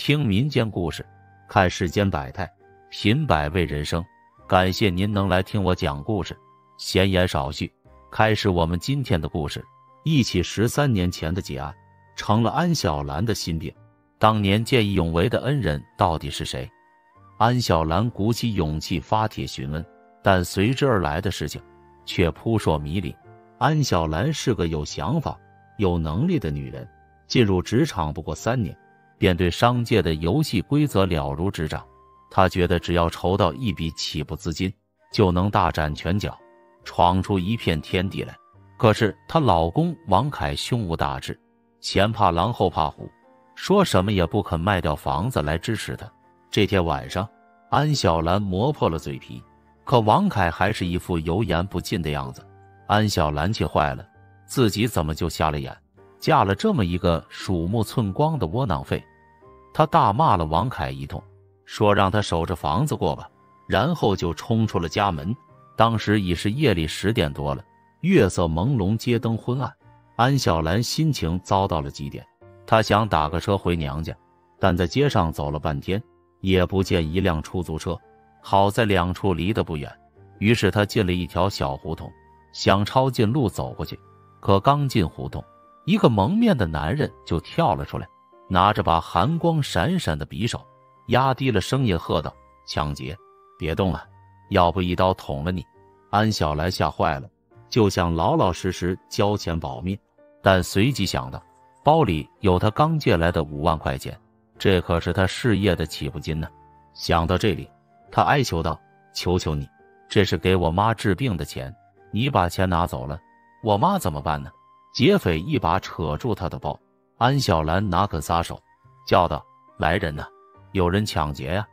听民间故事，看世间百态，品百味人生。感谢您能来听我讲故事。闲言少叙，开始我们今天的故事。一起13年前的劫案，成了安小兰的心病。当年见义勇为的恩人到底是谁？安小兰鼓起勇气发帖询问，但随之而来的事情却扑朔迷离。安小兰是个有想法、有能力的女人，进入职场不过3年，便对商界的游戏规则了如指掌。她觉得只要筹到一笔起步资金，就能大展拳脚，闯出一片天地来。可是她老公王凯胸无大志，前怕狼后怕虎，说什么也不肯卖掉房子来支持她。这天晚上，安小兰磨破了嘴皮，可王凯还是一副油盐不进的样子。安小兰气坏了，自己怎么就瞎了眼，嫁了这么一个鼠目寸光的窝囊废。她大骂了王凯一通，说让他守着房子过吧，然后就冲出了家门。当时已是夜里10点多了，月色朦胧，街灯昏暗，安小兰心情糟到了极点。她想打个车回娘家，但在街上走了半天，也不见一辆出租车。好在2处离得不远，于是她进了一条小胡同，想抄近路走过去。可刚进胡同，一个蒙面的男人就跳了出来，拿着把寒光闪闪的匕首，压低了声音喝道：“抢劫，别动了，要不一刀捅了你！”安小兰吓坏了，就想老老实实交钱保命，但随即想到包里有他刚借来的5万块钱，这可是他事业的起步金呢。想到这里，他哀求道：“求求你，这是给我妈治病的钱，你把钱拿走了，我妈怎么办呢？”劫匪一把扯住他的包，安小兰哪肯撒手，叫道：“来人呐，有人抢劫呀！”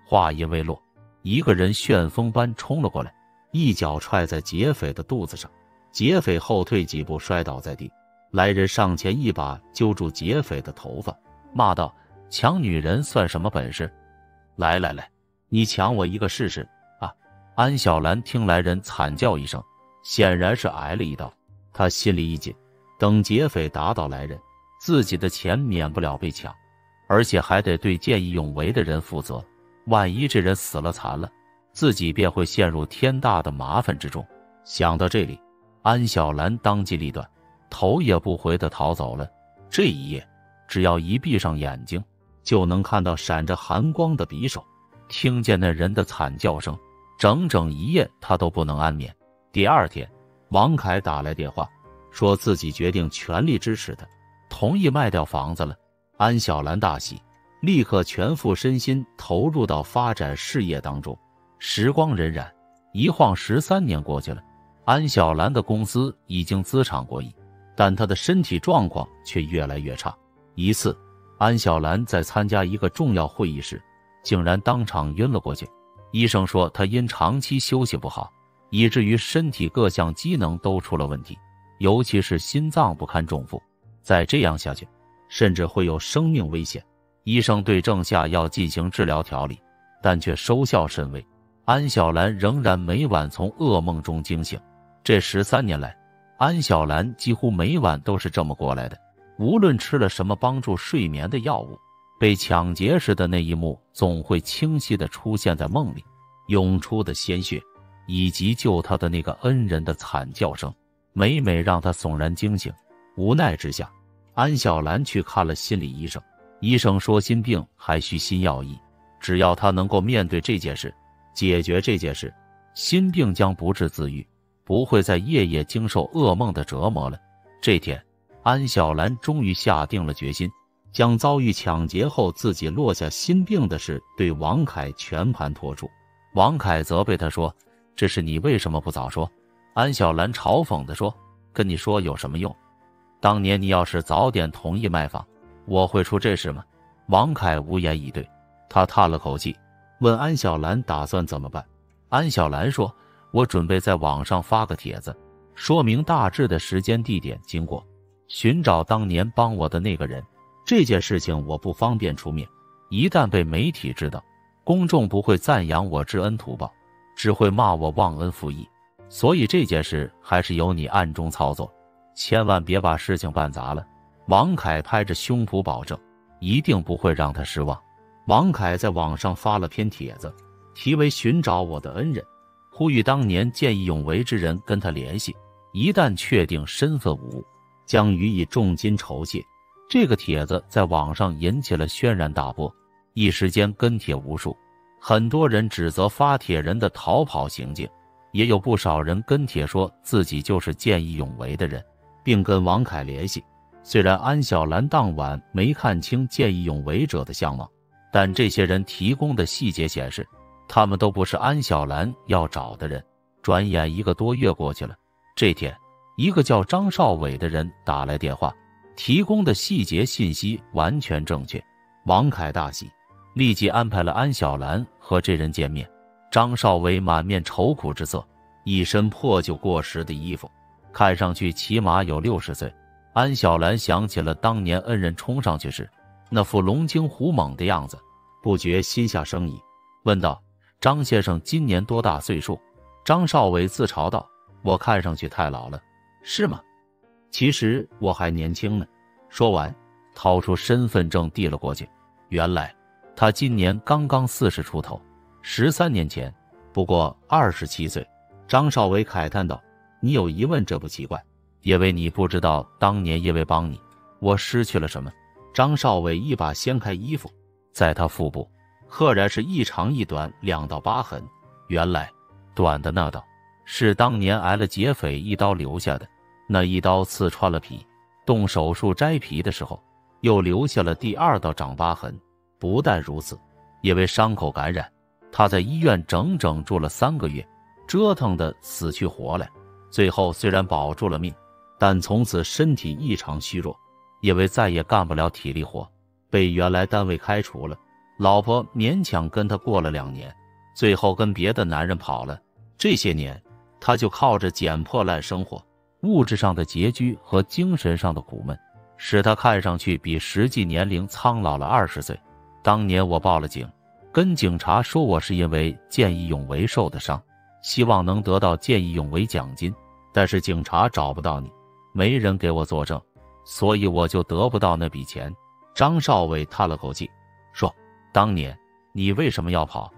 话音未落，一个人旋风般冲了过来，一脚踹在劫匪的肚子上，劫匪后退几步摔倒在地。来人上前一把揪住劫匪的头发，骂道：“抢女人算什么本事？来，你抢我一个试试啊！”安小兰听来人惨叫一声，显然是挨了一刀，她心里一紧，等劫匪打倒来人，自己的钱免不了被抢，而且还得对见义勇为的人负责，万一这人死了残了，自己便会陷入天大的麻烦之中。想到这里，安小兰当机立断，头也不回地逃走了。这一夜，只要一闭上眼睛，就能看到闪着寒光的匕首，听见那人的惨叫声，整整一夜他都不能安眠。第二天，王凯打来电话，说自己决定全力支持他，同意卖掉房子了。安小兰大喜，立刻全副身心投入到发展事业当中。时光荏苒，一晃13年过去了，安小兰的公司已经资产过亿，但她的身体状况却越来越差。一次，安小兰在参加一个重要会议时，竟然当场晕了过去。医生说她因长期休息不好，以至于身体各项机能都出了问题，尤其是心脏不堪重负，再这样下去，甚至会有生命危险。医生对症下药进行治疗调理，但却收效甚微。安小兰仍然每晚从噩梦中惊醒。这13年来，安小兰几乎每晚都是这么过来的。无论吃了什么帮助睡眠的药物，被抢劫时的那一幕总会清晰地出现在梦里，涌出的鲜血，以及救她的那个恩人的惨叫声，每每让她悚然惊醒。无奈之下，安小兰去看了心理医生。医生说心病还需心药医，只要她能够面对这件事，解决这件事，心病将不治自愈，不会再夜夜经受噩梦的折磨了。这天，安小兰终于下定了决心，将遭遇抢劫后自己落下心病的事对王凯全盘托出。王凯责备她说：“这是你为什么不早说？”安小兰嘲讽地说：“跟你说有什么用？当年你要是早点同意卖房，我会出这事吗？”王凯无言以对，他叹了口气，问安小兰打算怎么办。安小兰说：“我准备在网上发个帖子，说明大致的时间地点经过，寻找当年帮我的那个人。这件事情我不方便出面，一旦被媒体知道，公众不会赞扬我知恩图报，只会骂我忘恩负义，所以这件事还是由你暗中操作，千万别把事情办砸了。”王凯拍着胸脯保证，一定不会让他失望。王凯在网上发了篇帖子，题为寻找我的恩人，呼吁当年见义勇为之人跟他联系，一旦确定身份无误，将予以重金酬谢。这个帖子在网上引起了轩然大波，一时间跟帖无数，很多人指责发帖人的逃跑行径，也有不少人跟帖说自己就是见义勇为的人，并跟王凯联系。虽然安小兰当晚没看清见义勇为者的相貌，但这些人提供的细节显示，他们都不是安小兰要找的人。转眼1个多月过去了，这天，一个叫张少伟的人打来电话，提供的细节信息完全正确。王凯大喜，立即安排了安小兰和这人见面。张少伟满面愁苦之色，一身破旧过时的衣服，看上去起码有60岁。安小兰想起了当年恩人冲上去时那副龙精虎猛的样子，不觉心下生疑，问道：张先生今年多大岁数？张少伟自嘲道：我看上去太老了，是吗？其实我还年轻呢。说完，掏出身份证递了过去。原来他今年刚刚40出头，13年前不过27岁。张少伟慨叹道：你有疑问这不奇怪，因为你不知道当年因为帮你，我失去了什么。张少伟一把掀开衣服，在他腹部赫然是一长一短2道疤痕。原来短的那道是当年挨了劫匪一刀留下的，那一刀刺穿了皮，动手术摘皮的时候又留下了第2道长疤痕。不但如此，因为伤口感染，他在医院整整住了3个月，折腾得死去活来。最后虽然保住了命，但从此身体异常虚弱，因为再也干不了体力活，被原来单位开除了。老婆勉强跟他过了2年，最后跟别的男人跑了。这些年他就靠着捡破烂生活，物质上的拮据和精神上的苦闷，使他看上去比实际年龄苍老了20岁。当年我报了警，跟警察说我是因为见义勇为受的伤，希望能得到见义勇为奖金，但是警察找不到你，没人给我作证，所以我就得不到那笔钱。张少伟叹了口气说：当年你为什么要跑？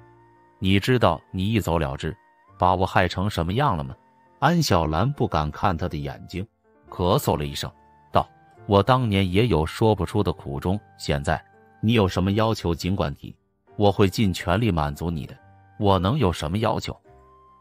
你知道你一走了之，把我害成什么样了吗？安小兰不敢看他的眼睛，咳嗽了一声道：我当年也有说不出的苦衷，现在你有什么要求尽管提，我会尽全力满足你的。我能有什么要求？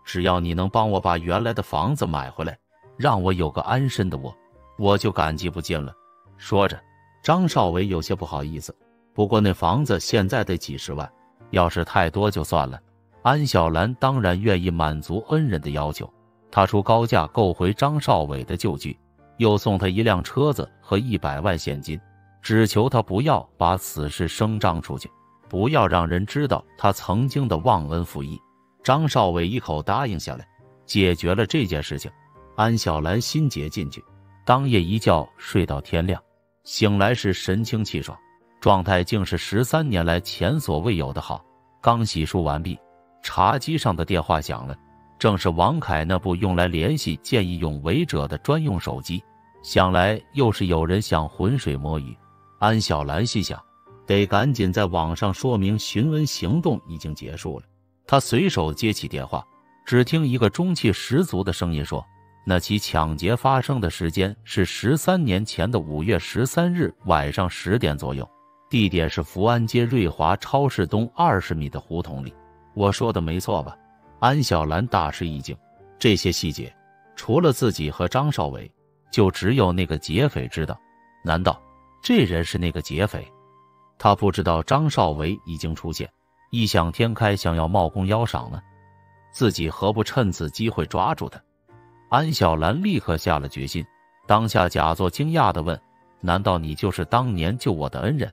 只要你能帮我把原来的房子买回来，让我有个安身的窝，我就感激不尽了。说着，张少伟有些不好意思，不过那房子现在得几十万，要是太多就算了。安小兰当然愿意满足恩人的要求，她出高价购回张少伟的旧居，又送他1辆车子和100万现金，只求他不要把此事声张出去，不要让人知道他曾经的忘恩负义。张少伟一口答应下来，解决了这件事情。安小兰心结进去，当夜一觉睡到天亮，醒来时神清气爽，状态竟是13年来前所未有的好。刚洗漱完毕，茶几上的电话响了，正是王凯那部用来联系见义勇为者的专用手机。想来又是有人想浑水摸鱼。安小兰心想，得赶紧在网上说明询问行动已经结束了。他随手接起电话，只听一个中气十足的声音说，那起抢劫发生的时间是13年前的5月13日晚上10点左右，地点是福安街瑞华超市东20米的胡同里。我说的没错吧？安小兰大吃一惊，这些细节除了自己和张少伟，就只有那个劫匪知道。难道这人是那个劫匪？他不知道张少伟已经出现，异想天开想要冒功邀赏呢，自己何不趁此机会抓住他？安小兰立刻下了决心，当下假作惊讶地问：难道你就是当年救我的恩人？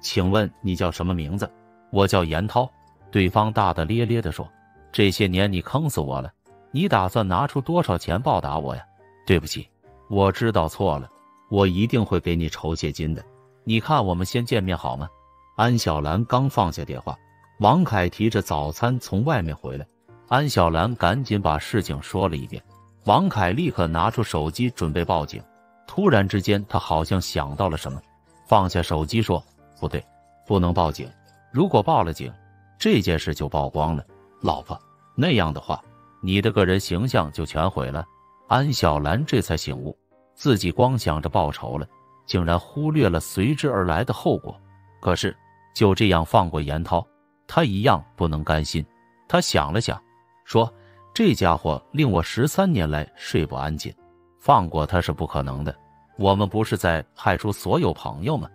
请问你叫什么名字？我叫严涛。对方大大咧咧地说：这些年你坑死我了，你打算拿出多少钱报答我呀？对不起，我知道错了，我一定会给你酬谢金的。你看我们先见面好吗？安小兰刚放下电话，王凯提着早餐从外面回来，安小兰赶紧把事情说了一遍。王凯立刻拿出手机准备报警，突然之间他好像想到了什么，放下手机说：不对，不能报警，如果报了警，这件事就曝光了，老婆，那样的话，你的个人形象就全毁了。安小兰这才醒悟，自己光想着报仇了，竟然忽略了随之而来的后果。可是就这样放过严涛，他一样不能甘心。他想了想，说：“这家伙令我13年来睡不安寝，放过他是不可能的。我们不是在派出所有朋友吗？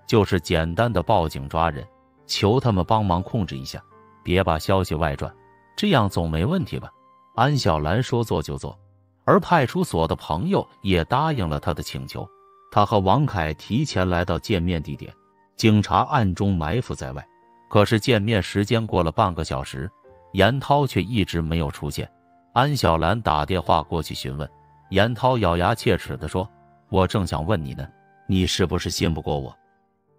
就是简单的报警抓人，求他们帮忙控制一下，别把消息外传，这样总没问题吧？”安小兰说做就做，而派出所的朋友也答应了他的请求。他和王凯提前来到见面地点，警察暗中埋伏在外。可是见面时间过了半个小时，严涛却一直没有出现。安小兰打电话过去询问，严涛咬牙切齿地说：“我正想问你呢，你是不是信不过我？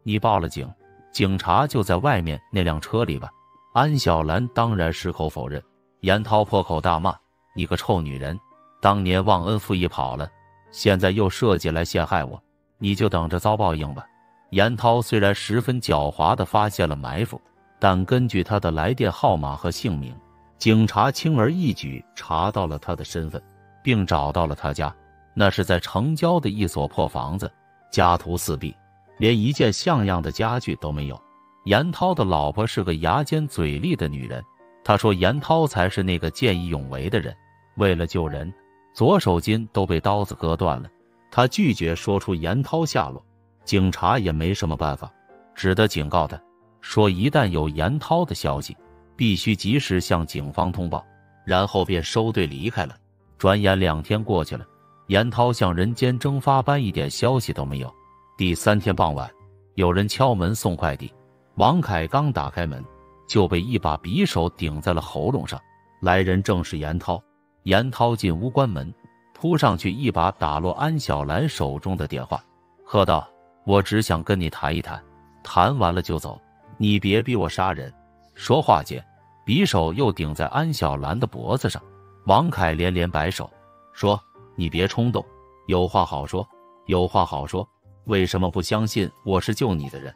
你报了警，警察就在外面那辆车里吧？”安小兰当然矢口否认。严涛破口大骂：“你个臭女人，当年忘恩负义跑了，现在又设计来陷害我，你就等着遭报应吧。”严涛虽然十分狡猾地发现了埋伏，但根据他的来电号码和姓名，警察轻而易举查到了他的身份，并找到了他家。那是在城郊的一所破房子，家徒四壁，连一件像样的家具都没有。严涛的老婆是个牙尖嘴利的女人，她说严涛才是那个见义勇为的人，为了救人，左手筋都被刀子割断了。她拒绝说出严涛下落，警察也没什么办法，只得警告他说，一旦有严涛的消息，必须及时向警方通报，然后便收队离开了。转眼2天过去了，严涛像人间蒸发般一点消息都没有。第3天傍晚，有人敲门送快递，王凯刚打开门，就被一把匕首顶在了喉咙上。来人正是严涛。严涛进屋关门，扑上去一把打落安小兰手中的电话，喝道：“我只想跟你谈一谈，谈完了就走，你别逼我杀人。”说话间，匕首又顶在安小兰的脖子上。王凯连连摆手说：“你别冲动，有话好说，有话好说。为什么不相信我是救你的人？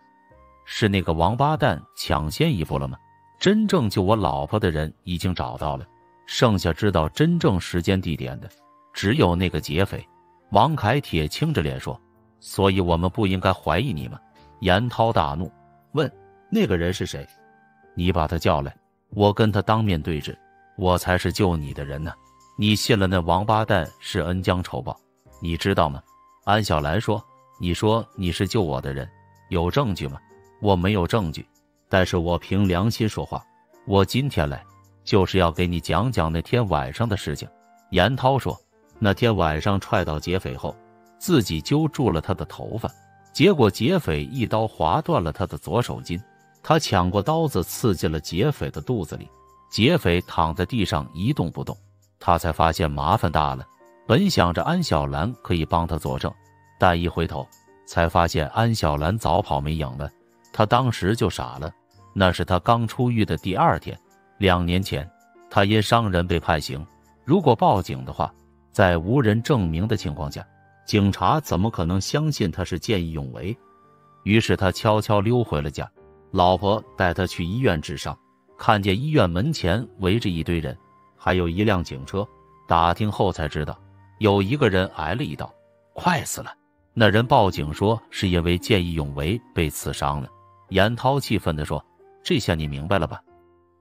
是那个王八蛋抢先一步了吗？真正救我老婆的人已经找到了，剩下知道真正时间地点的只有那个劫匪。”王凯铁青着脸说：“所以我们不应该怀疑你吗？”严涛大怒，问：“那个人是谁？你把他叫来，我跟他当面对质，我才是救你的人呢。你信了那王八蛋是恩将仇报，你知道吗？”安小兰说：“你说你是救我的人，有证据吗？”“我没有证据，但是我凭良心说话，我今天来就是要给你讲讲那天晚上的事情。”严涛说：“那天晚上踹倒劫匪后，自己揪住了他的头发，结果劫匪一刀划断了他的左手筋，他抢过刀子刺进了劫匪的肚子里，劫匪躺在地上一动不动，他才发现麻烦大了。本想着安小兰可以帮他作证，但一回头才发现安小兰早跑没影了。他当时就傻了，那是他刚出狱的第2天，2年前他因伤人被判刑，如果报警的话，在无人证明的情况下，警察怎么可能相信他是见义勇为？于是他悄悄溜回了家，老婆带他去医院治伤，看见医院门前围着一堆人，还有一辆警车，打听后才知道有一个人挨了一刀，快死了。那人报警说是因为见义勇为被刺伤了。严涛气愤地说：“这下你明白了吧？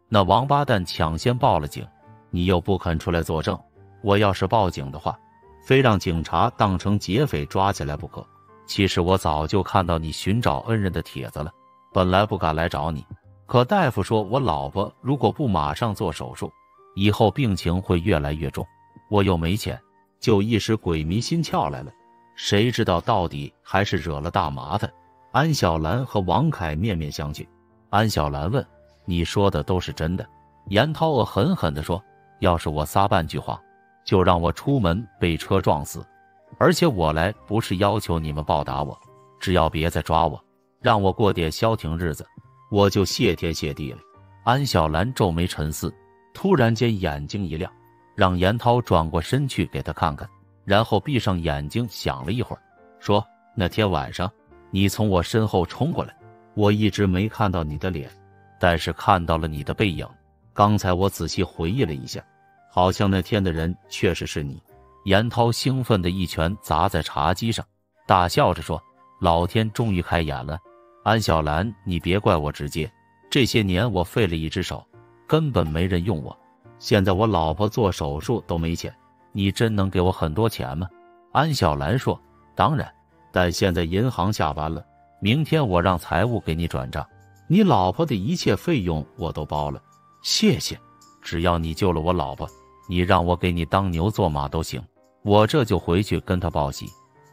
那王八蛋抢先报了警，你又不肯出来作证，我要是报警的话，非让警察当成劫匪抓起来不可。其实我早就看到你寻找恩人的帖子了，本来不敢来找你，可大夫说我老婆如果不马上做手术，以后病情会越来越重，我又没钱，就一时鬼迷心窍来了，谁知道到底还是惹了大麻烦。”安小兰和王凯面面相觑。安小兰问：“你说的都是真的？”严涛恶狠狠地说：“要是我撒半句谎，就让我出门被车撞死。而且我来不是要求你们报答我，只要别再抓我，让我过点消停日子，我就谢天谢地了。”安小兰皱眉沉思，突然间眼睛一亮，让严涛转过身去给他看看，然后闭上眼睛想了一会儿，说：“那天晚上你从我身后冲过来，我一直没看到你的脸，但是看到了你的背影。刚才我仔细回忆了一下，好像那天的人确实是你。严涛兴奋地一拳砸在茶几上，大笑着说：老天终于开眼了。安小兰，你别怪我直接，这些年我废了一只手，根本没人用我。现在我老婆做手术都没钱，你真能给我很多钱吗？安小兰说：当然，但现在银行下班了，明天我让财务给你转账，你老婆的一切费用我都包了。谢谢，只要你救了我老婆，你让我给你当牛做马都行。我这就回去跟他报喜。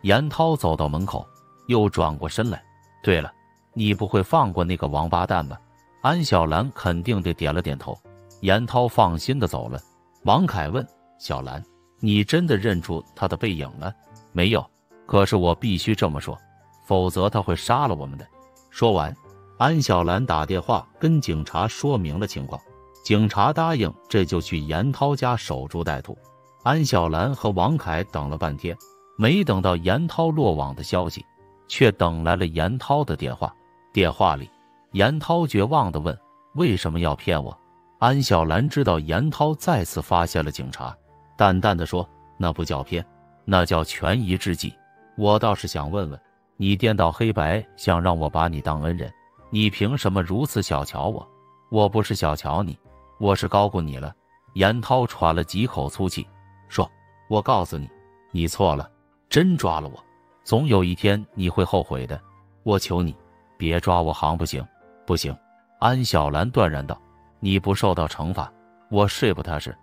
严涛走到门口，又转过身来。对了，你不会放过那个王八蛋吧？安小兰肯定地点了点头。严涛放心地走了。王凯问：小兰，你真的认出他的背影了？没有，可是我必须这么说，否则他会杀了我们的。说完，安小兰打电话跟警察说明了情况。警察答应这就去严涛家守株待兔。安小兰和王凯等了半天，没等到严涛落网的消息，却等来了严涛的电话。电话里，严涛绝望地问：为什么要骗我？安小兰知道严涛再次发现了警察，淡淡地说：那不叫骗，那叫权宜之计。我倒是想问问，你颠倒黑白，想让我把你当恩人，你凭什么如此小瞧我？我不是小瞧你，我是高估你了。严涛喘了几口粗气，说：我告诉你，你错了，真抓了我，总有一天你会后悔的。我求你，别抓我行不行？不行。安小兰断然道：你不受到惩罚，我睡不踏实。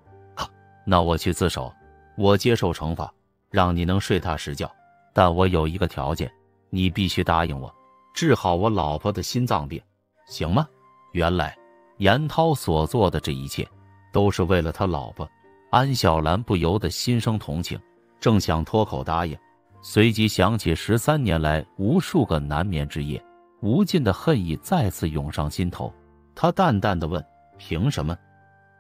那我去自首，我接受惩罚，让你能睡踏实觉。但我有一个条件，你必须答应我，治好我老婆的心脏病，行吗？原来严涛所做的这一切都是为了他老婆。安小兰不由得心生同情，正想脱口答应，随即想起13年来无数个难眠之夜，无尽的恨意再次涌上心头。他淡淡地问：凭什么？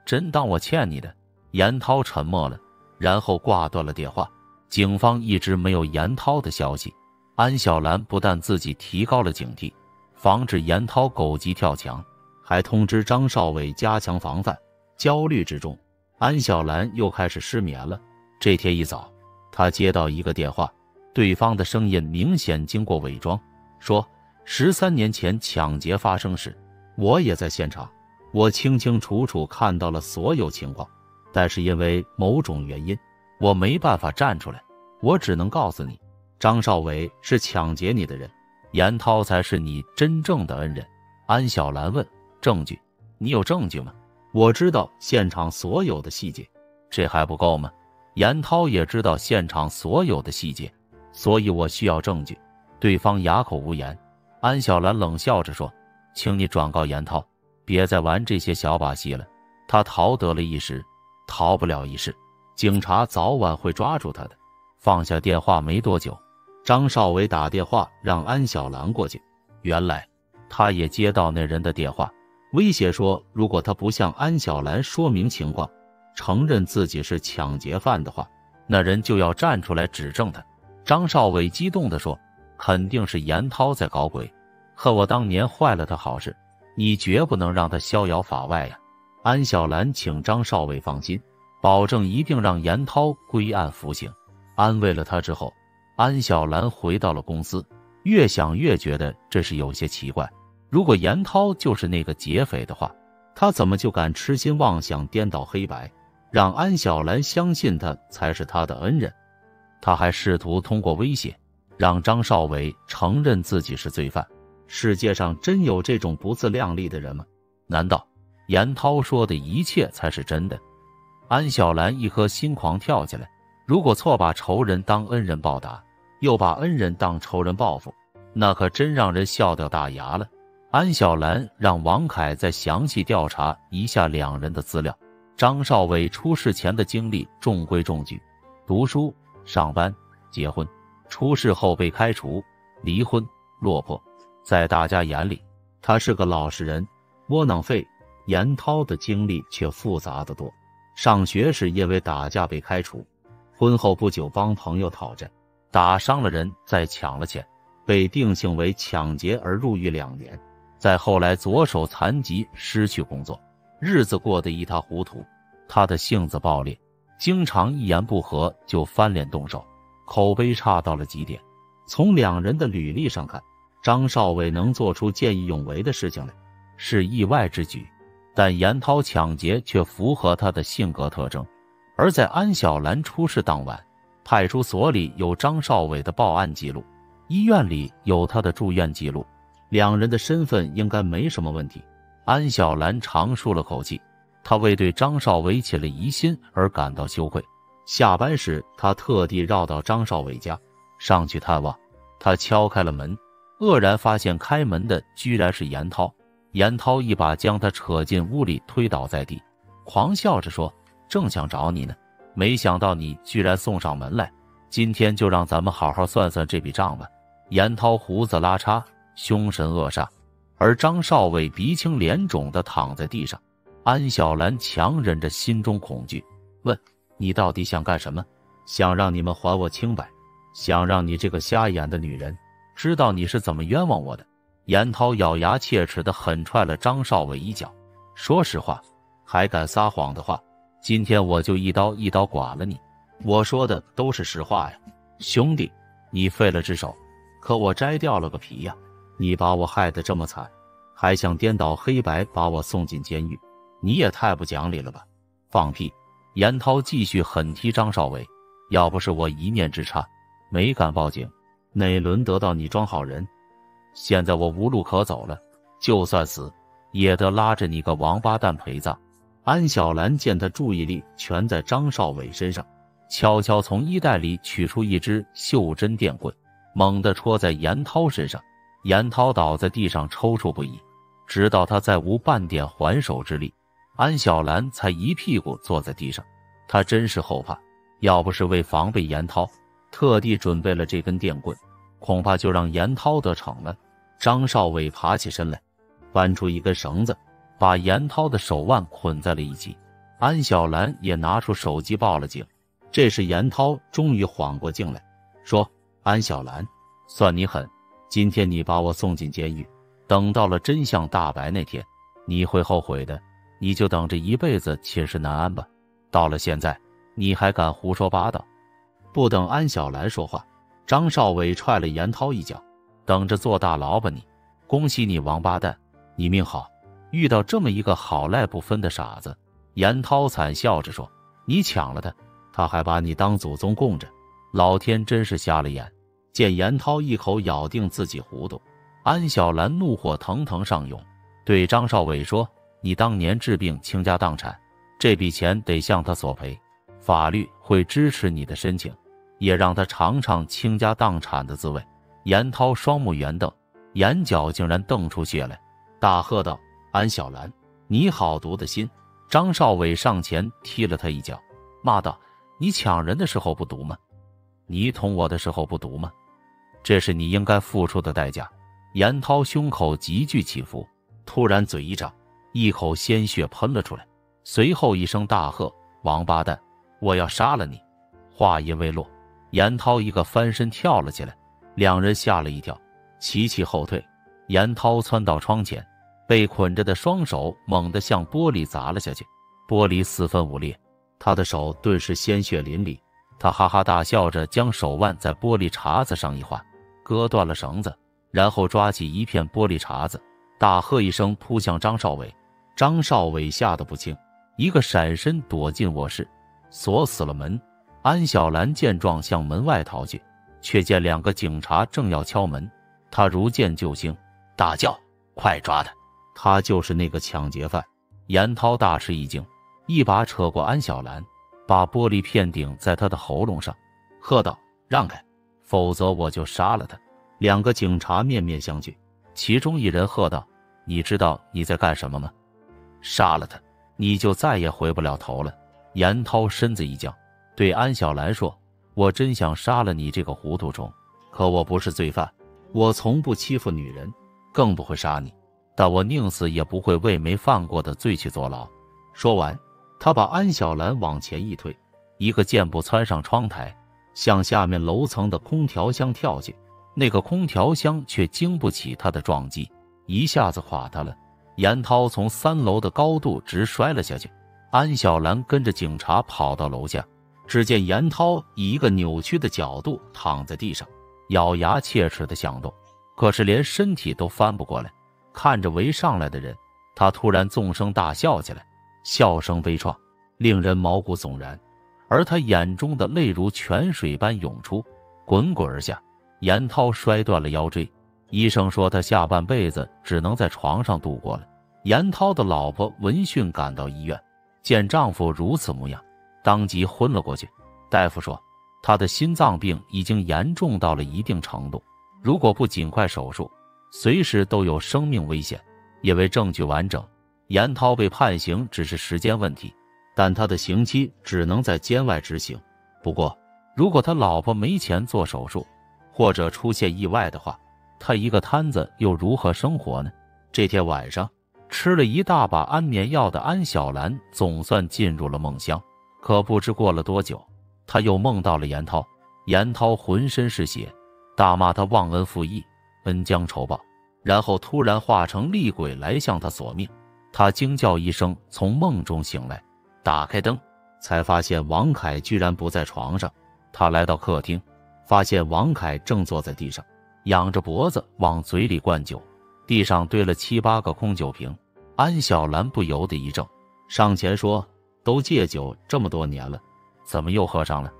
真当我欠你的？严涛沉默了，然后挂断了电话。警方一直没有严涛的消息。安小兰不但自己提高了警惕，防止严涛狗急跳墙，还通知张少伟加强防范。焦虑之中，安小兰又开始失眠了。这天一早，她接到一个电话，对方的声音明显经过伪装，说13年前抢劫发生时，我也在现场，我清清楚楚看到了所有情况，但是因为某种原因，我没办法站出来，我只能告诉你，张少伟是抢劫你的人，严涛才是你真正的恩人。安小兰问：证据？你有证据吗？我知道现场所有的细节。这还不够吗？严涛也知道现场所有的细节，所以我需要证据。对方哑口无言。安小兰冷笑着说：请你转告严涛，别再玩这些小把戏了，他逃得了一时，逃不了一世，警察早晚会抓住他的。放下电话没多久，张少伟打电话让安小兰过去。原来他也接到那人的电话，威胁说如果他不向安小兰说明情况，承认自己是抢劫犯的话，那人就要站出来指证他。张少伟激动地说：肯定是严涛在搞鬼，恨我当年坏了他好事，你绝不能让他逍遥法外呀。安小兰请张少伟放心，保证一定让严涛归案服刑。安慰了他之后，安小兰回到了公司，越想越觉得这是有些奇怪。如果严涛就是那个劫匪的话，他怎么就敢痴心妄想颠倒黑白，让安小兰相信他才是他的恩人？他还试图通过威胁让张少伟承认自己是罪犯。世界上真有这种不自量力的人吗？难道严涛说的一切才是真的？安小兰一颗心狂跳起来，如果错把仇人当恩人报答，又把恩人当仇人报复，那可真让人笑掉大牙了。安小兰让王凯再详细调查一下两人的资料。张少伟出事前的经历中规中矩，读书、上班、结婚，出事后被开除、离婚、落魄，在大家眼里他是个老实人，窝囊废。严涛的经历却复杂得多，上学时因为打架被开除，婚后不久帮朋友讨债，打伤了人再抢了钱，被定性为抢劫而入狱2年。再后来左手残疾，失去工作，日子过得一塌糊涂。他的性子暴烈，经常一言不合就翻脸动手，口碑差到了极点。从两人的履历上看，张少伟能做出见义勇为的事情来，是意外之举，但严涛抢劫却符合他的性格特征。而在安小兰出事当晚，派出所里有张少伟的报案记录，医院里有他的住院记录，两人的身份应该没什么问题。安小兰长舒了口气，她为对张少伟起了疑心而感到羞愧。下班时，她特地绕到张少伟家上去探望。她敲开了门，愕然发现开门的居然是严涛。严涛一把将他扯进屋里，推倒在地，狂笑着说：“正想找你呢，没想到你居然送上门来。今天就让咱们好好算算这笔账吧。”严涛胡子拉碴，凶神恶煞，而张少伟鼻青脸肿地躺在地上。安小兰强忍着心中恐惧，问：“你到底想干什么？想让你们还我清白，想让你这个瞎眼的女人知道你是怎么冤枉我的。”严涛咬牙切齿地狠踹了张少伟一脚，说实话，还敢撒谎的话，今天我就一刀一刀剐了你。我说的都是实话呀，兄弟，你废了只手，可我摘掉了个皮呀。你把我害得这么惨，还想颠倒黑白把我送进监狱，你也太不讲理了吧。放屁！严涛继续狠踢张少伟，要不是我一念之差没敢报警，哪轮得到你装好人？现在我无路可走了，就算死也得拉着你个王八蛋陪葬。安小兰见他注意力全在张少伟身上，悄悄从衣袋里取出一支袖珍电棍，猛地戳在严涛身上。严涛倒在地上抽搐不已，直到他再无半点还手之力，安小兰才一屁股坐在地上。他真是后怕，要不是为防备严涛，特地准备了这根电棍，恐怕就让严涛得逞了。张少伟爬起身来，搬出一根绳子，把严涛的手腕捆在了一起。安小兰也拿出手机报了警。这时严涛终于缓过劲来，说：“安小兰，算你狠，今天你把我送进监狱，等到了真相大白那天，你会后悔的。你就等着一辈子寝食难安吧。到了现在，你还敢胡说八道！”不等安小兰说话，张少伟踹了严涛一脚：“等着坐大牢吧你！恭喜你王八蛋，你命好，遇到这么一个好赖不分的傻子。”严涛惨笑着说：“你抢了他还把你当祖宗供着，老天真是瞎了眼。”见严涛一口咬定自己糊涂，安小兰怒火腾腾上涌，对张少伟说：“你当年治病倾家荡产，这笔钱得向他索赔，法律会支持你的申请，也让他尝尝倾家荡产的滋味。”严涛双目圆瞪，眼角竟然瞪出血来，大喝道：“安小兰，你好毒的心！”张少伟上前踢了他一脚，骂道：“你抢人的时候不毒吗？你捅我的时候不毒吗？这是你应该付出的代价。”严涛胸口急剧起伏，突然嘴一张，一口鲜血喷了出来，随后一声大喝：“王八蛋，我要杀了你！”话音未落，严涛一个翻身跳了起来，两人吓了一跳，齐齐后退。严涛窜到窗前，被捆着的双手猛地向玻璃砸了下去，玻璃四分五裂，他的手顿时鲜血淋漓。他哈哈大笑着将手腕在玻璃碴子上一划，割断了绳子，然后抓起一片玻璃碴子，大喝一声扑向张少伟。张少伟吓得不轻，一个闪身躲进卧室，锁死了门。安小兰见状向门外逃去，却见两个警察正要敲门，他如见救星，大叫：“快抓他！他就是那个抢劫犯！”严涛大吃一惊，一把扯过安小兰，把玻璃片顶在他的喉咙上，喝道：“让开，否则我就杀了他！”两个警察面面相觑，其中一人喝道：“你知道你在干什么吗？杀了他，你就再也回不了头了。”严涛身子一僵，对安小兰说：“我真想杀了你这个糊涂虫，可我不是罪犯，我从不欺负女人，更不会杀你，但我宁死也不会为没犯过的罪去坐牢。”说完，他把安小兰往前一推，一个箭步窜上窗台，向下面楼层的空调箱跳去。那个空调箱却经不起他的撞击，一下子垮塌了。严涛从3楼的高度直摔了下去。安小兰跟着警察跑到楼下，只见严涛以一个扭曲的角度躺在地上，咬牙切齿地想动，可是连身体都翻不过来。看着围上来的人，他突然纵声大笑起来，笑声悲怆，令人毛骨悚然。而他眼中的泪如泉水般涌出，滚滚而下。严涛摔断了腰椎，医生说他下半辈子只能在床上度过了。严涛的老婆闻讯赶到医院，见丈夫如此模样，当即昏了过去。大夫说他的心脏病已经严重到了一定程度，如果不尽快手术，随时都有生命危险。因为证据完整，严涛被判刑只是时间问题，但他的刑期只能在监外执行。不过如果他老婆没钱做手术，或者出现意外的话，他一个摊子又如何生活呢？这天晚上，吃了一大把安眠药的安小兰总算进入了梦乡。可不知过了多久，她又梦到了严涛。严涛浑身是血，大骂他忘恩负义，恩将仇报，然后突然化成厉鬼来向他索命。他惊叫一声，从梦中醒来，打开灯，才发现王凯居然不在床上。他来到客厅，发现王凯正坐在地上，仰着脖子往嘴里灌酒，地上堆了7、8个空酒瓶。安小兰不由得一怔，上前说：“都戒酒这么多年了，怎么又喝上了？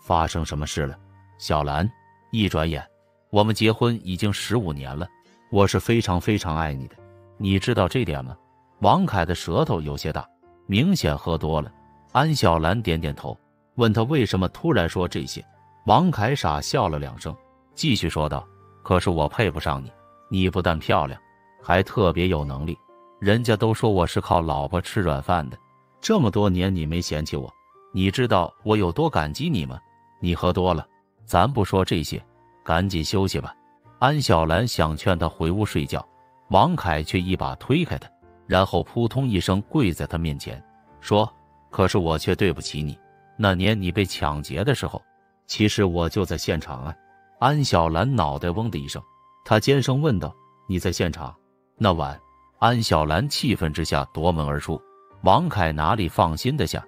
发生什么事了？”小兰，一转眼，我们结婚已经15年了，我是非常非常爱你的，你知道这点吗？王凯的舌头有些大，明显喝多了。安小兰点点头，问他为什么突然说这些。王凯傻笑了2声，继续说道：“可是我配不上你，你不但漂亮，还特别有能力。人家都说我是靠老婆吃软饭的，这么多年你没嫌弃我，你知道我有多感激你吗？你喝多了，咱不说这些，赶紧休息吧。”安小兰想劝他回屋睡觉，王凯却一把推开他，然后扑通一声跪在他面前，说：“可是我却对不起你，那年你被抢劫的时候，其实我就在现场啊。”安小兰脑袋嗡的一声，她尖声问道：“你在现场？”那晚，安小兰气愤之下夺门而出，王凯哪里放心得下？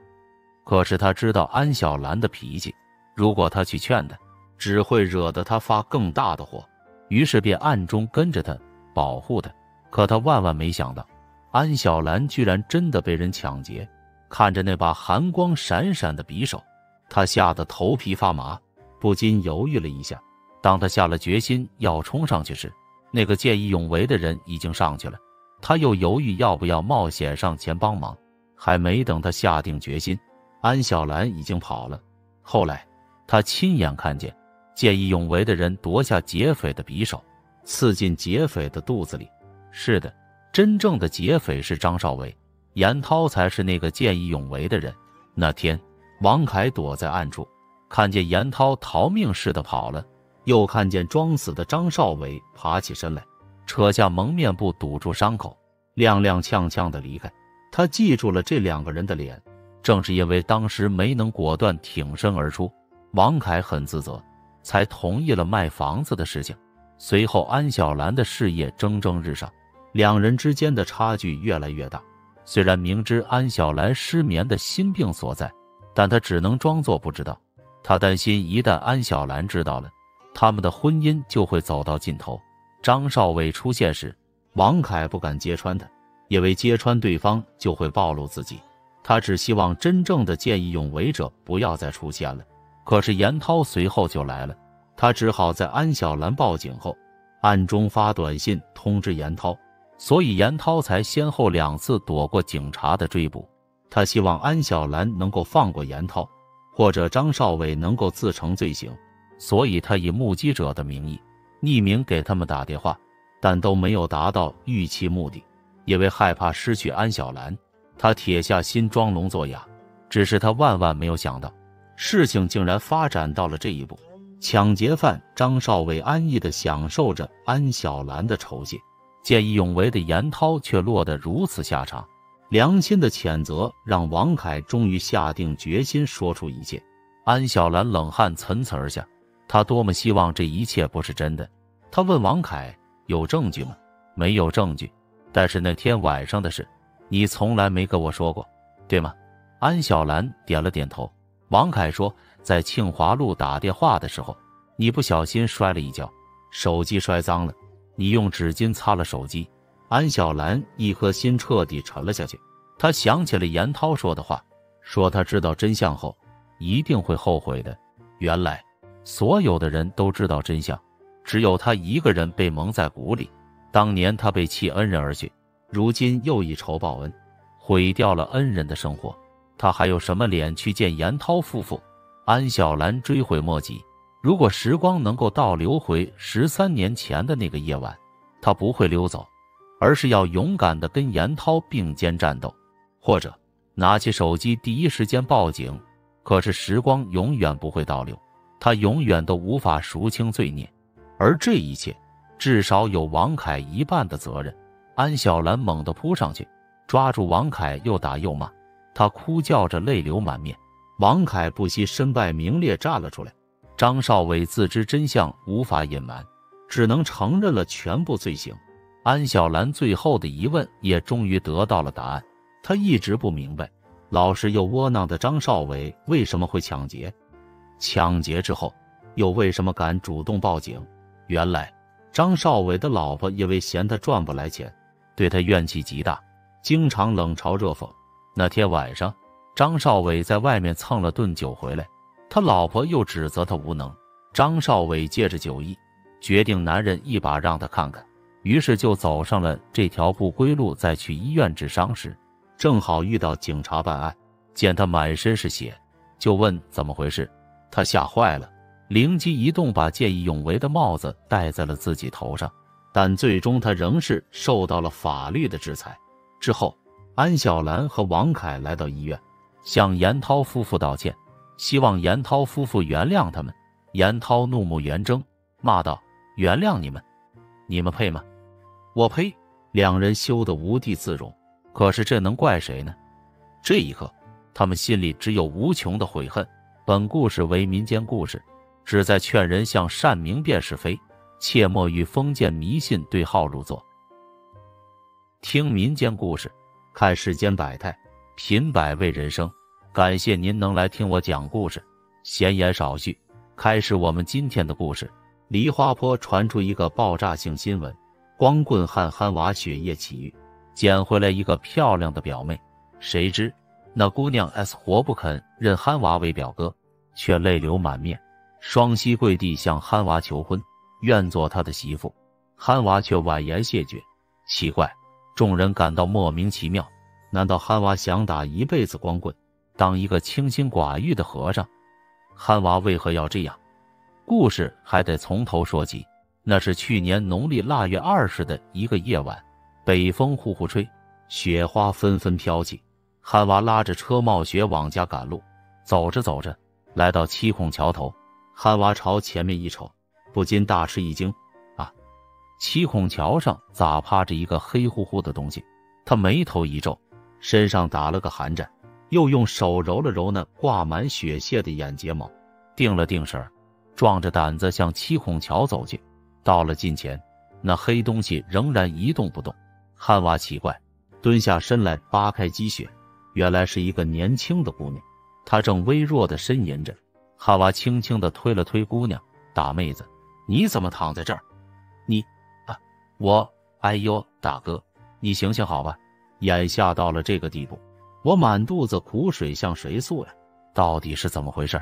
可是他知道安小兰的脾气，如果他去劝她，只会惹得她发更大的火，于是便暗中跟着她，保护她。可他万万没想到，安小兰居然真的被人抢劫。看着那把寒光闪闪的匕首，他吓得头皮发麻，不禁犹豫了一下。当他下了决心要冲上去时，那个见义勇为的人已经上去了。他又犹豫要不要冒险上前帮忙，还没等他下定决心，安小兰已经跑了。后来他亲眼看见见义勇为的人夺下劫匪的匕首，刺进劫匪的肚子里。是的，真正的劫匪是张少伟，严涛才是那个见义勇为的人。那天王凯躲在暗处，看见严涛逃命似的跑了，又看见装死的张少伟爬起身来，扯下蒙面布堵住伤口，踉踉跄跄地离开。他记住了这2个人的脸，正是因为当时没能果断挺身而出，王凯很自责，才同意了卖房子的事情。随后安小兰的事业蒸蒸日上，2人之间的差距越来越大。虽然明知安小兰失眠的心病所在，但他只能装作不知道。他担心一旦安小兰知道了，他们的婚姻就会走到尽头。张少伟出现时，王凯不敢揭穿他，因为揭穿对方就会暴露自己。他只希望真正的见义勇为者不要再出现了。可是严涛随后就来了，他只好在安小兰报警后，暗中发短信通知严涛，所以严涛才先后2次躲过警察的追捕。他希望安小兰能够放过严涛，或者张少伟能够自承罪行，所以他以目击者的名义匿名给他们打电话，但都没有达到预期目的。因为害怕失去安小兰，他铁下心装聋作哑。只是他万万没有想到，事情竟然发展到了这一步。抢劫犯张少伟安逸地享受着安小兰的酬谢，见义勇为的严涛却落得如此下场。良心的谴责让王凯终于下定决心说出一切。安小兰冷汗涔涔而下，她多么希望这一切不是真的。她问王凯：“有证据吗？”没有证据，但是那天晚上的事，你从来没跟我说过，对吗？安小兰点了点头。王凯说，在庆华路打电话的时候，你不小心摔了一跤，手机摔脏了，你用纸巾擦了手机。安小兰一颗心彻底沉了下去，她想起了严涛说的话，说他知道真相后一定会后悔的。原来所有的人都知道真相，只有他一个人被蒙在鼓里。当年他被弃恩人而去，如今又以仇报恩，毁掉了恩人的生活，他还有什么脸去见严涛夫妇？安小兰追悔莫及，如果时光能够倒流回13年前的那个夜晚，他不会溜走，而是要勇敢地跟严涛并肩战斗，或者拿起手机第一时间报警。可是时光永远不会倒流，他永远都无法赎清罪孽，而这一切至少有王凯一半的责任。安小兰猛地扑上去，抓住王凯，又打又骂，他哭叫着，泪流满面。王凯不惜身败名裂站了出来。张少伟自知真相无法隐瞒，只能承认了全部罪行。安小兰最后的疑问也终于得到了答案，她一直不明白，老实又窝囊的张少伟为什么会抢劫，抢劫之后又为什么敢主动报警。原来张少伟的老婆因为嫌他赚不来钱，对他怨气极大，经常冷嘲热讽。那天晚上张少伟在外面蹭了顿酒回来，他老婆又指责他无能。张少伟借着酒意，决定男人一把让他看看，于是就走上了这条不归路。在去医院治伤时，正好遇到警察办案，见他满身是血，就问怎么回事。他吓坏了，灵机一动，把见义勇为的帽子戴在了自己头上，但最终他仍是受到了法律的制裁。之后安小兰和王凯来到医院，向严涛夫妇道歉，希望严涛夫妇原谅他们。严涛怒目圆睁，骂道：原谅你们？你们配吗？我呸！两人羞得无地自容，可是这能怪谁呢？这一刻他们心里只有无穷的悔恨。本故事为民间故事，旨在劝人向善明辨是非，切莫与封建迷信对号入座。听民间故事，看世间百态，品百味人生。感谢您能来听我讲故事，闲言少叙，开始我们今天的故事。梨花坡传出一个爆炸性新闻，光棍汉憨娃雪夜奇遇，捡回来一个漂亮的表妹。谁知那姑娘 S 活不肯认憨娃为表哥，却泪流满面，双膝跪地向憨娃求婚，愿做他的媳妇。憨娃却婉言谢绝。奇怪，众人感到莫名其妙，难道憨娃想打一辈子光棍，当一个清心寡欲的和尚？憨娃为何要这样？故事还得从头说起。那是去年农历腊月20的一个夜晚，北风呼呼吹，雪花纷纷飘起。憨娃拉着车冒雪往家赶路，走着走着来到七孔桥头，憨娃朝前面一瞅，不禁大吃一惊。啊，七孔桥上咋趴着一个黑乎乎的东西？他眉头一皱，身上打了个寒战，又用手揉了揉那挂满血屑的眼睫毛，定了定神，壮着胆子向七孔桥走去。到了近前，那黑东西仍然一动不动。憨娃奇怪，蹲下身来扒开积雪，原来是一个年轻的姑娘，她正微弱地呻吟着。憨娃轻轻地推了推姑娘，大妹子，你怎么躺在这儿？哎呦，大哥，你行行好吧，眼下到了这个地步，我满肚子苦水向谁诉呀？到底是怎么回事？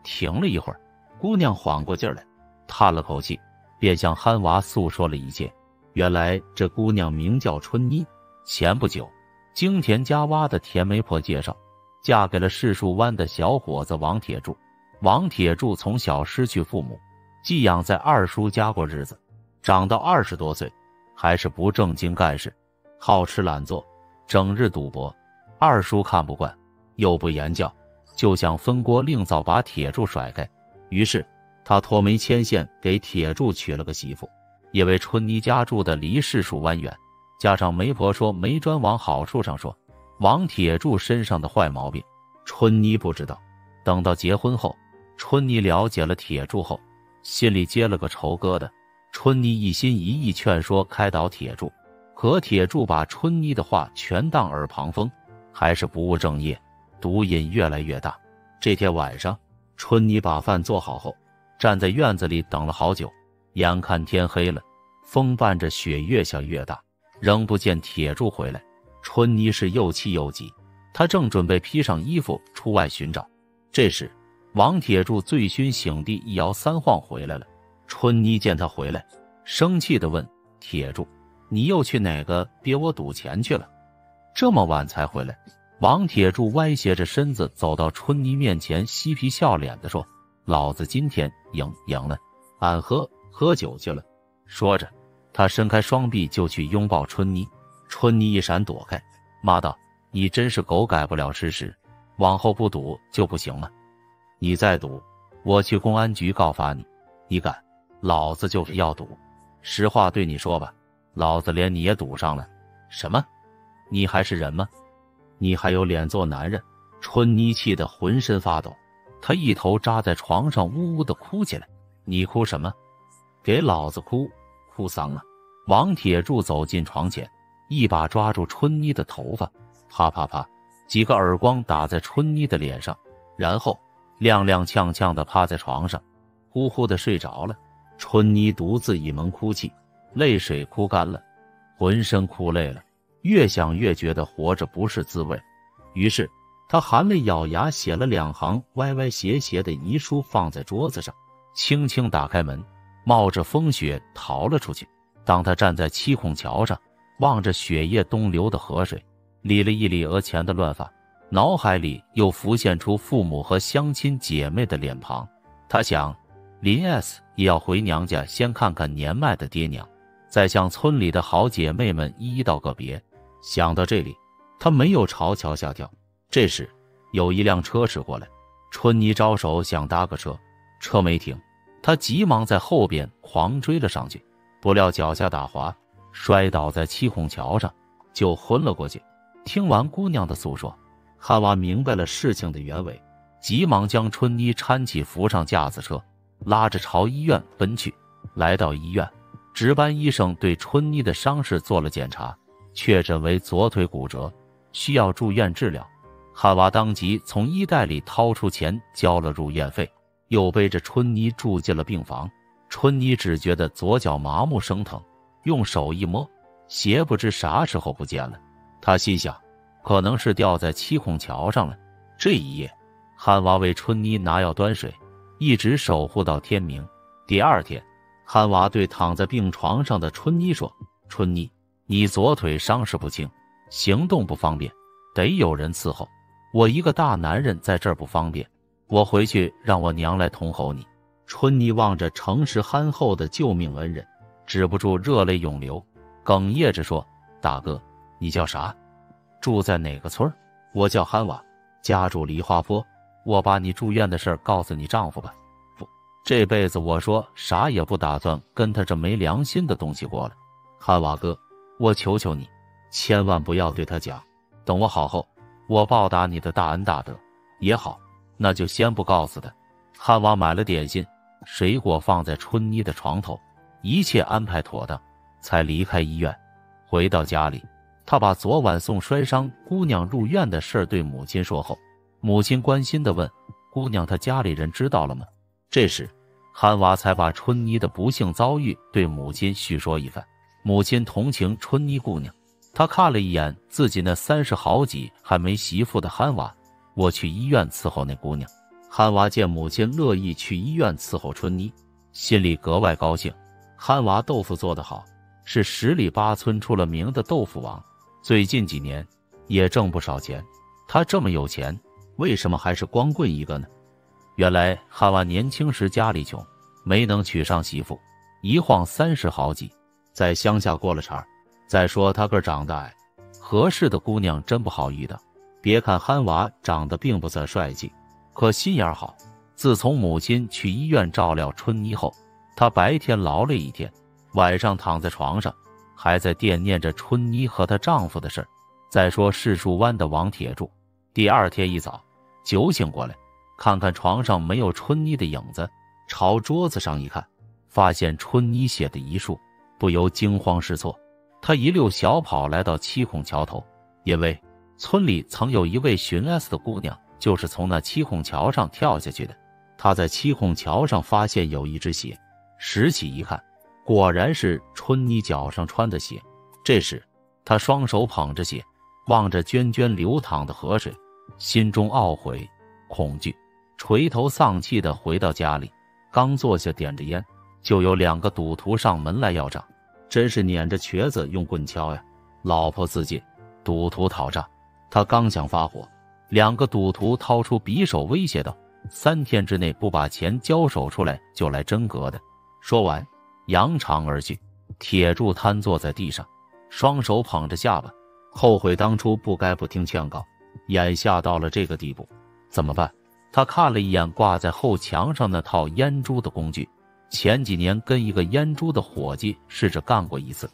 停了一会儿，姑娘缓过劲来，叹了口气，便向憨娃诉说了一切。原来这姑娘名叫春妮，前不久京田家洼的田媒婆介绍，嫁给了柿树湾的小伙子王铁柱。王铁柱从小失去父母，寄养在二叔家过日子，长到20多岁还是不正经干事，好吃懒做，整日赌博。二叔看不惯，又不言教，就想分锅另造，把铁柱甩开。于是他托媒牵线给铁柱娶了个媳妇。因为春妮家住的离柿树湾远，加上媒婆说没专往好处上说王铁柱身上的坏毛病，春妮不知道。等到结婚后，春妮了解了铁柱后，心里结了个仇疙瘩，春妮一心一意劝说开导铁柱，可铁柱把春妮的话全当耳旁风，还是不务正业，毒瘾越来越大。这天晚上，春妮把饭做好后，站在院子里等了好久，眼看天黑了，风伴着雪越下越大，仍不见铁柱回来。春妮是又气又急，她正准备披上衣服出外寻找，这时王铁柱醉醺醒地一摇三晃回来了。春妮见他回来，生气地问铁柱：“你又去哪个憋我赌钱去了？这么晚才回来？”王铁柱歪斜着身子走到春妮面前，嬉皮笑脸地说：“老子今天赢了，俺喝酒去了。”说着，他伸开双臂就去拥抱春妮。春妮一闪躲开，骂道：“你真是狗改不了吃屎，往后不赌就不行了。你再赌，我去公安局告发你。你敢，老子就是要赌。实话对你说吧，老子连你也赌上了。什么？你还是人吗？你还有脸做男人？”春妮气得浑身发抖，她一头扎在床上，呜呜地哭起来。“你哭什么？给老子哭！哭丧啊！”王铁柱走进床前，一把抓住春妮的头发，啪啪啪，几个耳光打在春妮的脸上，然后踉踉跄跄地趴在床上，呼呼地睡着了。春妮独自一门哭泣，泪水哭干了，浑身哭累了，越想越觉得活着不是滋味。于是她含泪咬牙写了2行歪歪斜斜的遗书，放在桌子上，轻轻打开门，冒着风雪逃了出去。当她站在七孔桥上，望着雪夜东流的河水，理了一理额前的乱发，脑海里又浮现出父母和乡亲姐妹的脸庞。她想，林 S 也要回娘家先看看年迈的爹娘，再向村里的好姐妹们一一道个别。想到这里，她没有朝桥下跳。这时有一辆车驶过来，春妮招手想搭个车，车没停，她急忙在后边狂追了上去，不料脚下打滑，摔倒在七孔桥上，就昏了过去。听完姑娘的诉说，汉娃明白了事情的原委，急忙将春妮搀起扶上架子车，拉着朝医院奔去。来到医院，值班医生对春妮的伤势做了检查，确诊为左腿骨折，需要住院治疗。汉娃当即从衣袋里掏出钱交了入院费，又背着春妮住进了病房。春妮只觉得左脚麻木生疼，用手一摸，鞋不知啥时候不见了。她心想，可能是掉在七孔桥上了。这一夜，汉娃为春妮拿药端水，一直守护到天明。第二天，汉娃对躺在病床上的春妮说：“春妮，你左腿伤势不轻，行动不方便，得有人伺候。我一个大男人在这儿不方便，我回去让我娘来同候你。”春妮望着诚实憨厚的救命恩人，止不住热泪涌流，哽咽着说：“大哥，你叫啥？住在哪个村？”“我叫憨娃，家住梨花坡。我把你住院的事儿告诉你丈夫吧。”“不，这辈子我说啥也不打算跟他这没良心的东西过了。憨娃哥，我求求你，千万不要对他讲。等我好后，我报答你的大恩大德。也好，那就先不告诉他。”汉娃买了点心水果放在春妮的床头，一切安排妥当，才离开医院。回到家里，他把昨晚送摔伤姑娘入院的事对母亲说后，母亲关心地问：“姑娘她家里人知道了吗？”这时汉娃才把春妮的不幸遭遇对母亲叙说一番。母亲同情春妮姑娘，她看了一眼自己那30好几还没媳妇的汉娃：“我去医院伺候那姑娘。”汉娃见母亲乐意去医院伺候春妮，心里格外高兴。汉娃豆腐做得好，是10里8村出了名的豆腐王，最近几年也挣不少钱。他这么有钱，为什么还是光棍一个呢？原来汉娃年轻时家里穷，没能娶上媳妇，一晃30好几，在乡下过了茬。再说他个长得矮，合适的姑娘真不好遇到。别看汉娃长得并不算帅气，可心眼好。自从母亲去医院照料春妮后，她白天劳累一天，晚上躺在床上，还在惦念着春妮和她丈夫的事儿。再说柿树湾的王铁柱，第二天一早酒醒过来，看看床上没有春妮的影子，朝桌子上一看，发现春妮写的遗书，不由惊慌失措。他一溜小跑来到七孔桥头，因为村里曾有一位寻 S 的姑娘，就是从那七孔桥上跳下去的。他在七孔桥上发现有一只鞋，拾起一看，果然是春妮脚上穿的鞋。这时他双手捧着鞋，望着涓涓流淌的河水，心中懊悔恐惧，垂头丧气地回到家里。刚坐下点着烟，就有2个赌徒上门来要账，真是撵着瘸子用棍敲呀！老婆自尽，赌徒讨账。他刚想发火，2个赌徒掏出匕首威胁道：“3天之内不把钱交手出来，就来真格的。”说完，扬长而去。铁柱瘫坐在地上，双手捧着下巴，后悔当初不该不听劝告，眼下到了这个地步，怎么办？他看了一眼挂在后墙上那套阉猪的工具，前几年跟一个阉猪的伙计试着干过一次，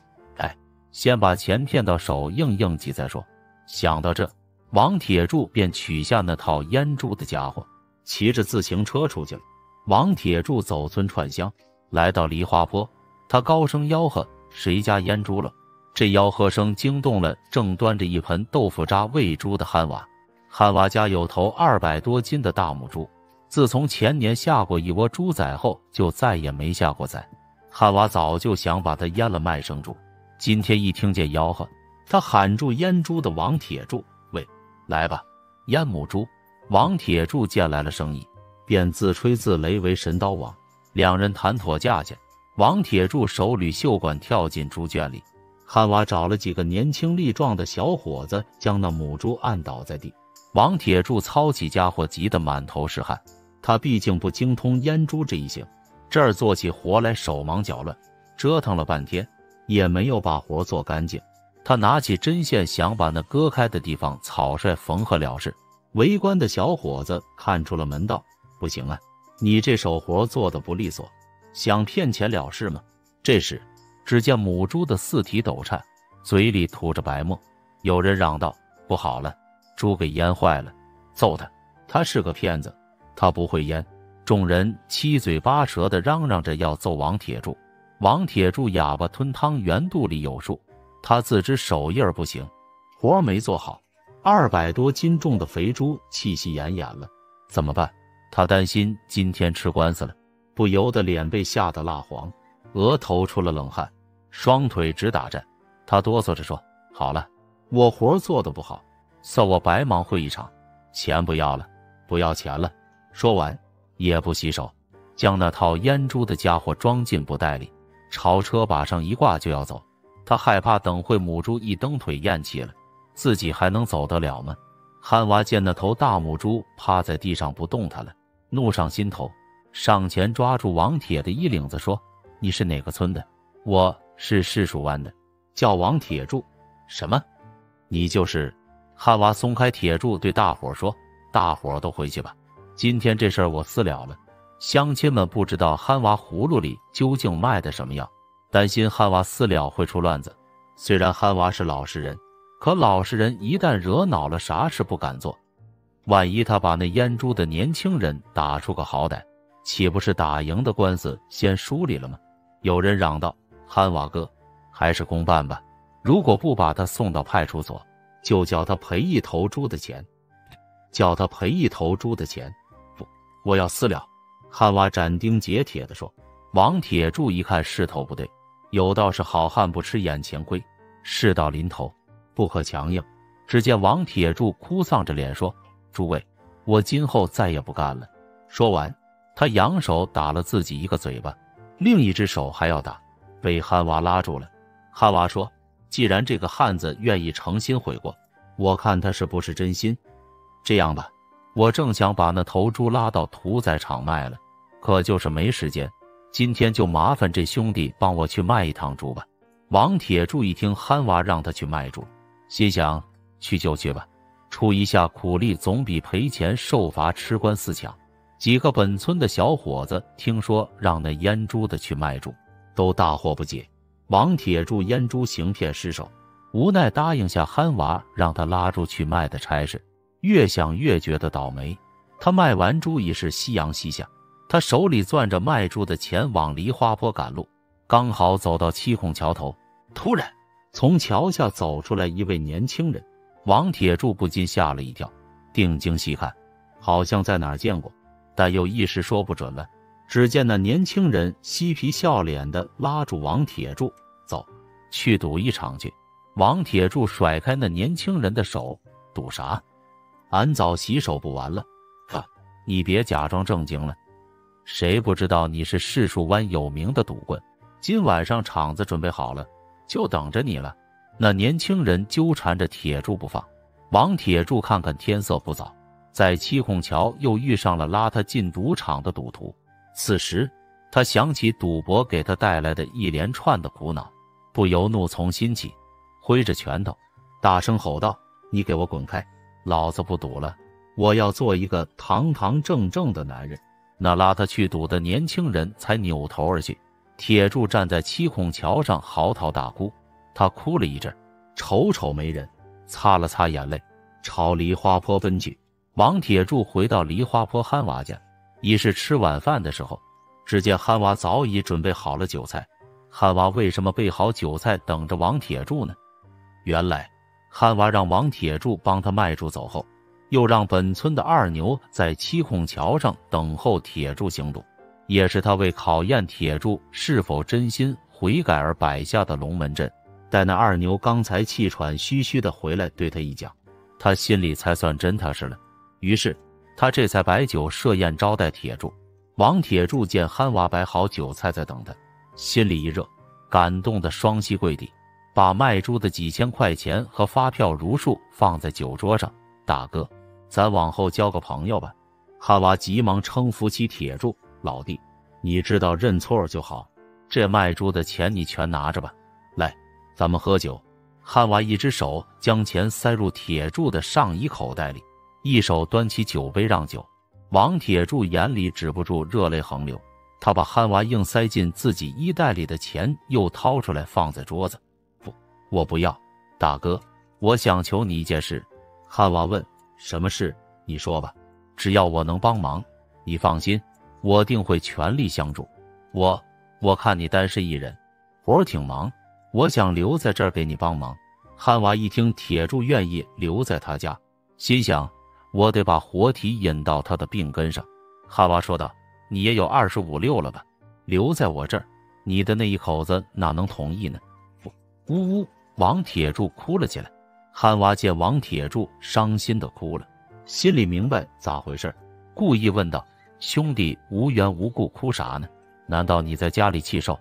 先把钱骗到手应急再说。想到这，王铁柱便取下那套阉猪的家伙，骑着自行车出去了。王铁柱走村串乡，来到梨花坡，他高声吆喝：“谁家阉猪了？”这吆喝声惊动了正端着一盆豆腐渣喂猪的憨娃。憨娃家有头200多斤的大母猪，自从前年下过一窝猪崽后，就再也没下过崽。憨娃早就想把它阉了卖生猪，今天一听见吆喝，他喊住阉猪的王铁柱：“喂，来吧，阉母猪！”王铁柱见来了生意，便自吹自擂为神刀王。2人谈妥价钱，王铁柱手捋袖管跳进猪圈里，憨娃找了几个年轻力壮的小伙子，将那母猪按倒在地。王铁柱操起家伙急得满头是汗，他毕竟不精通阉猪这一行，这儿做起活来手忙脚乱，折腾了半天也没有把活做干净。他拿起针线想把那割开的地方草率缝合了事。围观的小伙子看出了门道：“不行啊，你这手活做得不利索，想骗钱了事吗？”这时只见母猪的四蹄抖颤，嘴里吐着白沫。有人嚷道：“不好了，猪给阉坏了，揍他！他是个骗子，他不会阉。”众人七嘴八舌地嚷嚷着要揍王铁柱。王铁柱哑巴吞汤圆肚里有数，他自知手艺儿不行，活没做好，200多斤重的肥猪气息奄奄了，怎么办？他担心今天吃官司了，不由得脸被吓得蜡黄，额头出了冷汗，双腿直打颤。他哆嗦着说：“好了，我活做得不好，算我白忙活一场，钱不要了，不要钱了。”说完也不洗手，将那套阉猪的家伙装进布袋里，朝车把上一挂就要走。他害怕等会母猪一蹬腿咽气了，自己还能走得了吗？憨娃见那头大母猪趴在地上不动弹了，怒上心头，上前抓住王铁的衣领子说：“你是哪个村的？”“我是市蜀湾的，叫王铁柱。”“什么？你就是？”憨娃松开铁柱对大伙说：“大伙都回去吧，今天这事儿我私了了。”乡亲们不知道憨娃葫芦里究竟卖的什么药，担心憨娃私了会出乱子。虽然憨娃是老实人，可老实人一旦惹恼了，啥事不敢做。万一他把那阉猪的年轻人打出个好歹，岂不是打赢的官司先输里了吗？有人嚷道：“憨娃哥，还是公办吧，如果不把他送到派出所，就叫他赔1头猪的钱。”“叫他赔1头猪的钱？不，我要私了。”憨娃斩钉截铁地说。王铁柱一看势头不对，有道是好汉不吃眼前亏，事到临头不可强硬。只见王铁柱哭丧着脸说：“诸位，我今后再也不干了。”说完，他扬手打了自己一个嘴巴，另一只手还要打，被憨娃拉住了。憨娃说：“既然这个汉子愿意诚心悔过，我看他是不是真心。这样吧，我正想把那头猪拉到屠宰场卖了，可就是没时间，今天就麻烦这兄弟帮我去卖一趟猪吧。”王铁柱一听憨娃让他去卖猪，心想去就去吧，出一下苦力总比赔钱受罚吃官司强。几个本村的小伙子听说让那阉猪的去卖猪，都大惑不解。王铁柱阉猪行骗失手，无奈答应下憨娃让他拉猪去卖的差事，越想越觉得倒霉。他卖完猪已是夕阳西下，他手里攥着卖猪的钱往梨花坡赶路，刚好走到七孔桥头，突然从桥下走出来一位年轻人，王铁柱不禁吓了一跳，定睛细看，好像在哪儿见过，但又一时说不准了。只见那年轻人嬉皮笑脸的拉住王铁柱，走，去赌一场去。王铁柱甩开那年轻人的手，赌啥？俺早洗手不完了。你别假装正经了，谁不知道你是柿树湾有名的赌棍？今晚上场子准备好了，就等着你了。那年轻人纠缠着铁柱不放。王铁柱看看天色不早，在七孔桥又遇上了拉他进赌场的赌徒。此时他想起赌博给他带来的一连串的苦恼，不由怒从心起，挥着拳头大声吼道：你给我滚开，老子不赌了，我要做一个堂堂正正的男人。那拉他去赌的年轻人才扭头而去。铁柱站在七孔桥上嚎啕大哭，他哭了一阵，瞅瞅没人，擦了擦眼泪，朝梨花坡奔去。王铁柱回到梨花坡憨娃家，已是吃晚饭的时候，只见憨娃早已准备好了酒菜。憨娃为什么备好酒菜等着王铁柱呢？原来憨娃让王铁柱帮他卖猪走后，又让本村的二牛在七孔桥上等候铁柱行赌，也是他为考验铁柱是否真心悔改而摆下的龙门阵。待那二牛刚才气喘吁吁的回来对他一讲，他心里才算真踏实了。于是他这才摆酒设宴招待铁柱。王铁柱见憨娃摆好酒菜在等他，心里一热，感动的双膝跪地，把卖猪的几千块钱和发票如数放在酒桌上。大哥，咱往后交个朋友吧。憨娃急忙称扶起铁柱，老弟，你知道认错就好，这卖猪的钱你全拿着吧，来，咱们喝酒。憨娃一只手将钱塞入铁柱的上衣口袋里，一手端起酒杯让酒。王铁柱眼里止不住热泪横流，他把憨娃硬塞进自己衣袋里的钱又掏出来放在桌子。不，我不要，大哥，我想求你一件事。憨娃问，什么事？你说吧，只要我能帮忙，你放心，我定会全力相助。我看你单身一人，活儿挺忙，我想留在这儿给你帮忙。憨娃一听铁柱愿意留在他家，心想我得把活体引到他的病根上。憨娃说道，你也有25、6了吧，留在我这儿，你的那一口子哪能同意呢？呜呜，王铁柱哭了起来。憨娃见王铁柱伤心的哭了，心里明白咋回事，故意问道，兄弟无缘无故哭啥呢？难道你在家里气受？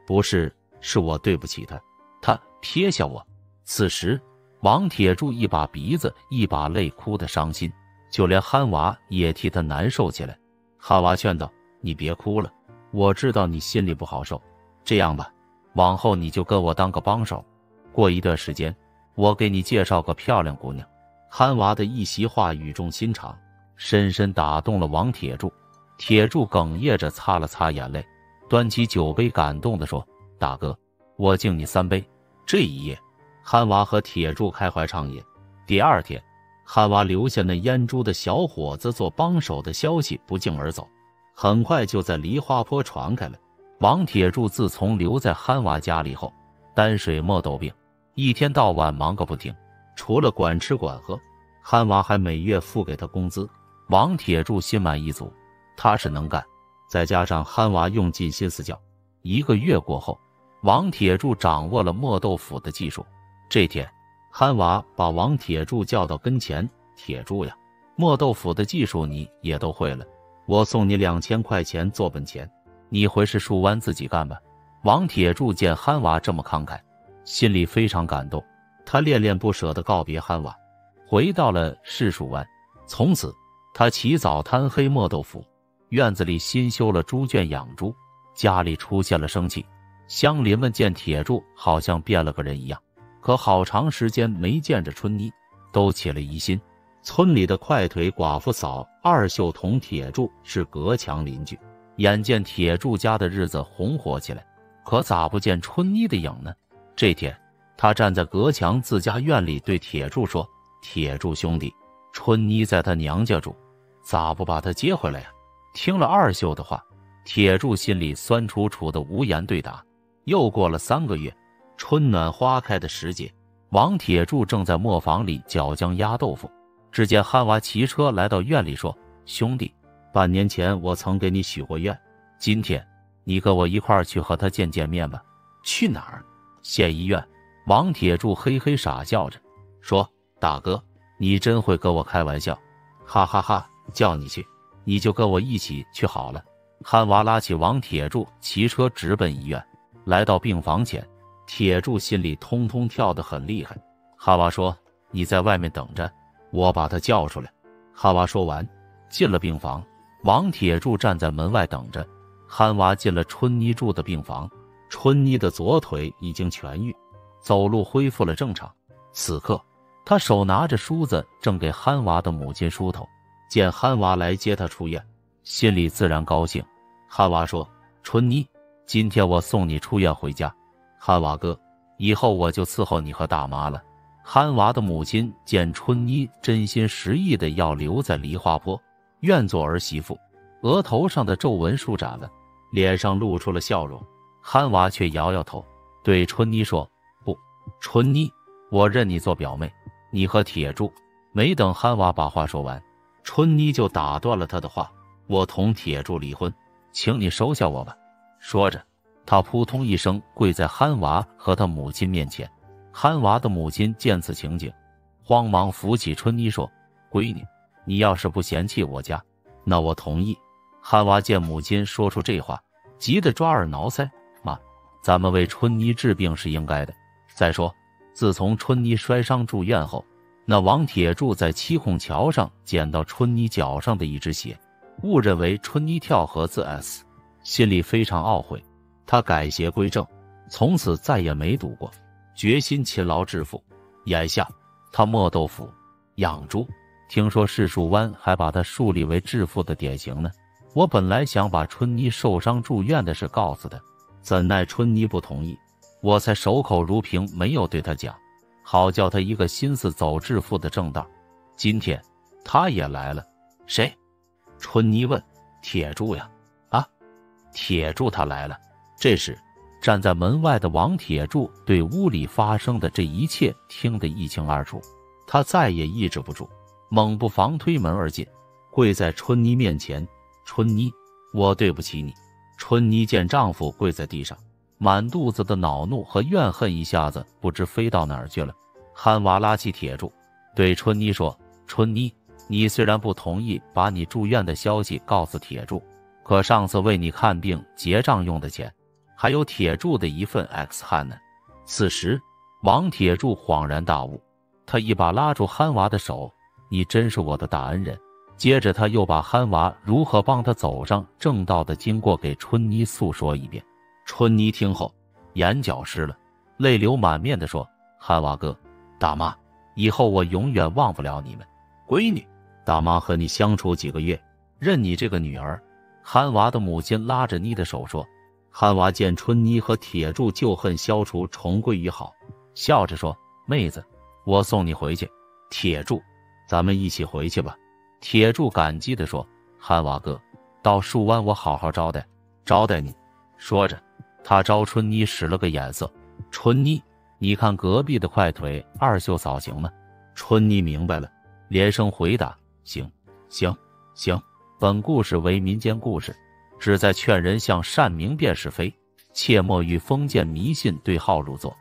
不是，是我对不起他，他撇下我。此时王铁柱一把鼻子一把泪，哭得伤心，就连憨娃也替他难受起来。憨娃劝道，你别哭了，我知道你心里不好受，这样吧，往后你就跟我当个帮手，过一段时间我给你介绍个漂亮姑娘。憨娃的一席话语重心长，深深打动了王铁柱。铁柱哽咽着擦了擦眼泪，端起酒杯感动地说，大哥，我敬你3杯。这一夜憨娃和铁柱开怀畅饮。第二天，憨娃留下那阉猪的小伙子做帮手的消息不胫而走，很快就在梨花坡传开了。王铁柱自从留在憨娃家里后，担水磨豆病，一天到晚忙个不停，除了管吃管喝，憨娃还每月付给他工资。王铁柱心满意足，踏实能干，再加上憨娃用尽心思教，1个月过后，王铁柱掌握了磨豆腐的技术。这天，憨娃把王铁柱叫到跟前，铁柱呀，磨豆腐的技术你也都会了，我送你2000块钱做本钱，你回柿树湾自己干吧。王铁柱见憨娃这么慷慨，心里非常感动，他恋恋不舍地告别憨娃，回到了柿树湾。从此他起早贪黑磨豆腐，院子里新修了猪圈养猪，家里出现了生气。乡邻们见铁柱好像变了个人一样，可好长时间没见着春妮，都起了疑心。村里的快腿寡妇嫂二秀同铁柱是隔墙邻居，眼见铁柱家的日子红火起来，可咋不见春妮的影呢？这天，他站在隔墙自家院里对铁柱说，铁柱兄弟，春妮在他娘家住，咋不把她接回来呀？听了二秀的话，铁柱心里酸楚楚的，无言对答。又过了3个月，春暖花开的时节，王铁柱正在磨坊里搅浆压豆腐。只见憨娃骑车来到院里说：“兄弟，半年前我曾给你许过愿，今天你跟我一块儿去和他见见面吧。”“去哪儿？”“县医院。”王铁柱嘿嘿傻笑着说：“大哥，你真会跟我开玩笑，哈哈哈！叫你去，你就跟我一起去好了。”憨娃拉起王铁柱，骑车直奔医院。来到病房前，铁柱心里通通跳得很厉害。憨娃说：“你在外面等着，我把他叫出来。”憨娃说完，进了病房。王铁柱站在门外等着。憨娃进了春妮住的病房，春妮的左腿已经痊愈，走路恢复了正常。此刻，他手拿着梳子，正给憨娃的母亲梳头。见憨娃来接他出院，心里自然高兴。憨娃说：“春妮，今天我送你出院回家。”“憨娃哥，以后我就伺候你和大妈了。”憨娃的母亲见春妮真心实意的要留在梨花坡，愿做儿媳妇，额头上的皱纹舒展了，脸上露出了笑容。憨娃却摇摇头，对春妮说：“不，春妮，我认你做表妹，你和铁柱。”没等憨娃把话说完，春妮就打断了他的话：“我同铁柱离婚，请你收下我吧。”说着，他扑通一声跪在憨娃和他母亲面前。憨娃的母亲见此情景，慌忙扶起春妮说：“闺女，你要是不嫌弃我家，那我同意。”憨娃见母亲说出这话，急得抓耳挠腮：“妈，咱们为春妮治病是应该的。再说，自从春妮摔伤住院后，那王铁柱在七孔桥上捡到春妮脚上的一只鞋，误认为春妮跳河自 S， 心里非常懊悔。他改邪归正，从此再也没赌过，决心勤劳致富。眼下他磨豆腐、养猪，听说柿树湾还把他树立为致富的典型呢。我本来想把春妮受伤住院的事告诉他，怎奈春妮不同意，我才守口如瓶，没有对他讲，好叫他一个心思走致富的正道。今天他也来了。“谁？”春妮问。“铁柱呀。”“啊，铁柱他来了。”这时站在门外的王铁柱对屋里发生的这一切听得一清二楚，他再也抑制不住，猛不防推门而进，跪在春妮面前：“春妮，我对不起你。”春妮见丈夫跪在地上，满肚子的恼怒和怨恨一下子不知飞到哪儿去了。憨娃拉起铁柱，对春妮说：“春妮，你虽然不同意把你住院的消息告诉铁柱，可上次为你看病结账用的钱，还有铁柱的一份 X 汉呢。”此时王铁柱恍然大悟，他一把拉住憨娃的手：“你真是我的大恩人。”接着他又把憨娃如何帮他走上正道的经过给春妮诉说一遍。春妮听后眼角湿了，泪流满面地说：“憨娃哥，大妈，以后我永远忘不了你们。闺女，大妈和你相处几个月，认你这个女儿。”憨娃的母亲拉着妮的手说。憨娃见春妮和铁柱旧恨消除，重归于好，笑着说：“妹子，我送你回去。”“铁柱，咱们一起回去吧。”铁柱感激地说：“憨娃哥，到树湾我好好招待你。”说着，他朝春妮使了个眼色：“春妮，你看隔壁的快腿二秀嫂行吗？”春妮明白了，连声回答：“行。”本故事为民间故事，旨在劝人向善明辨是非，切莫与封建迷信对号入座。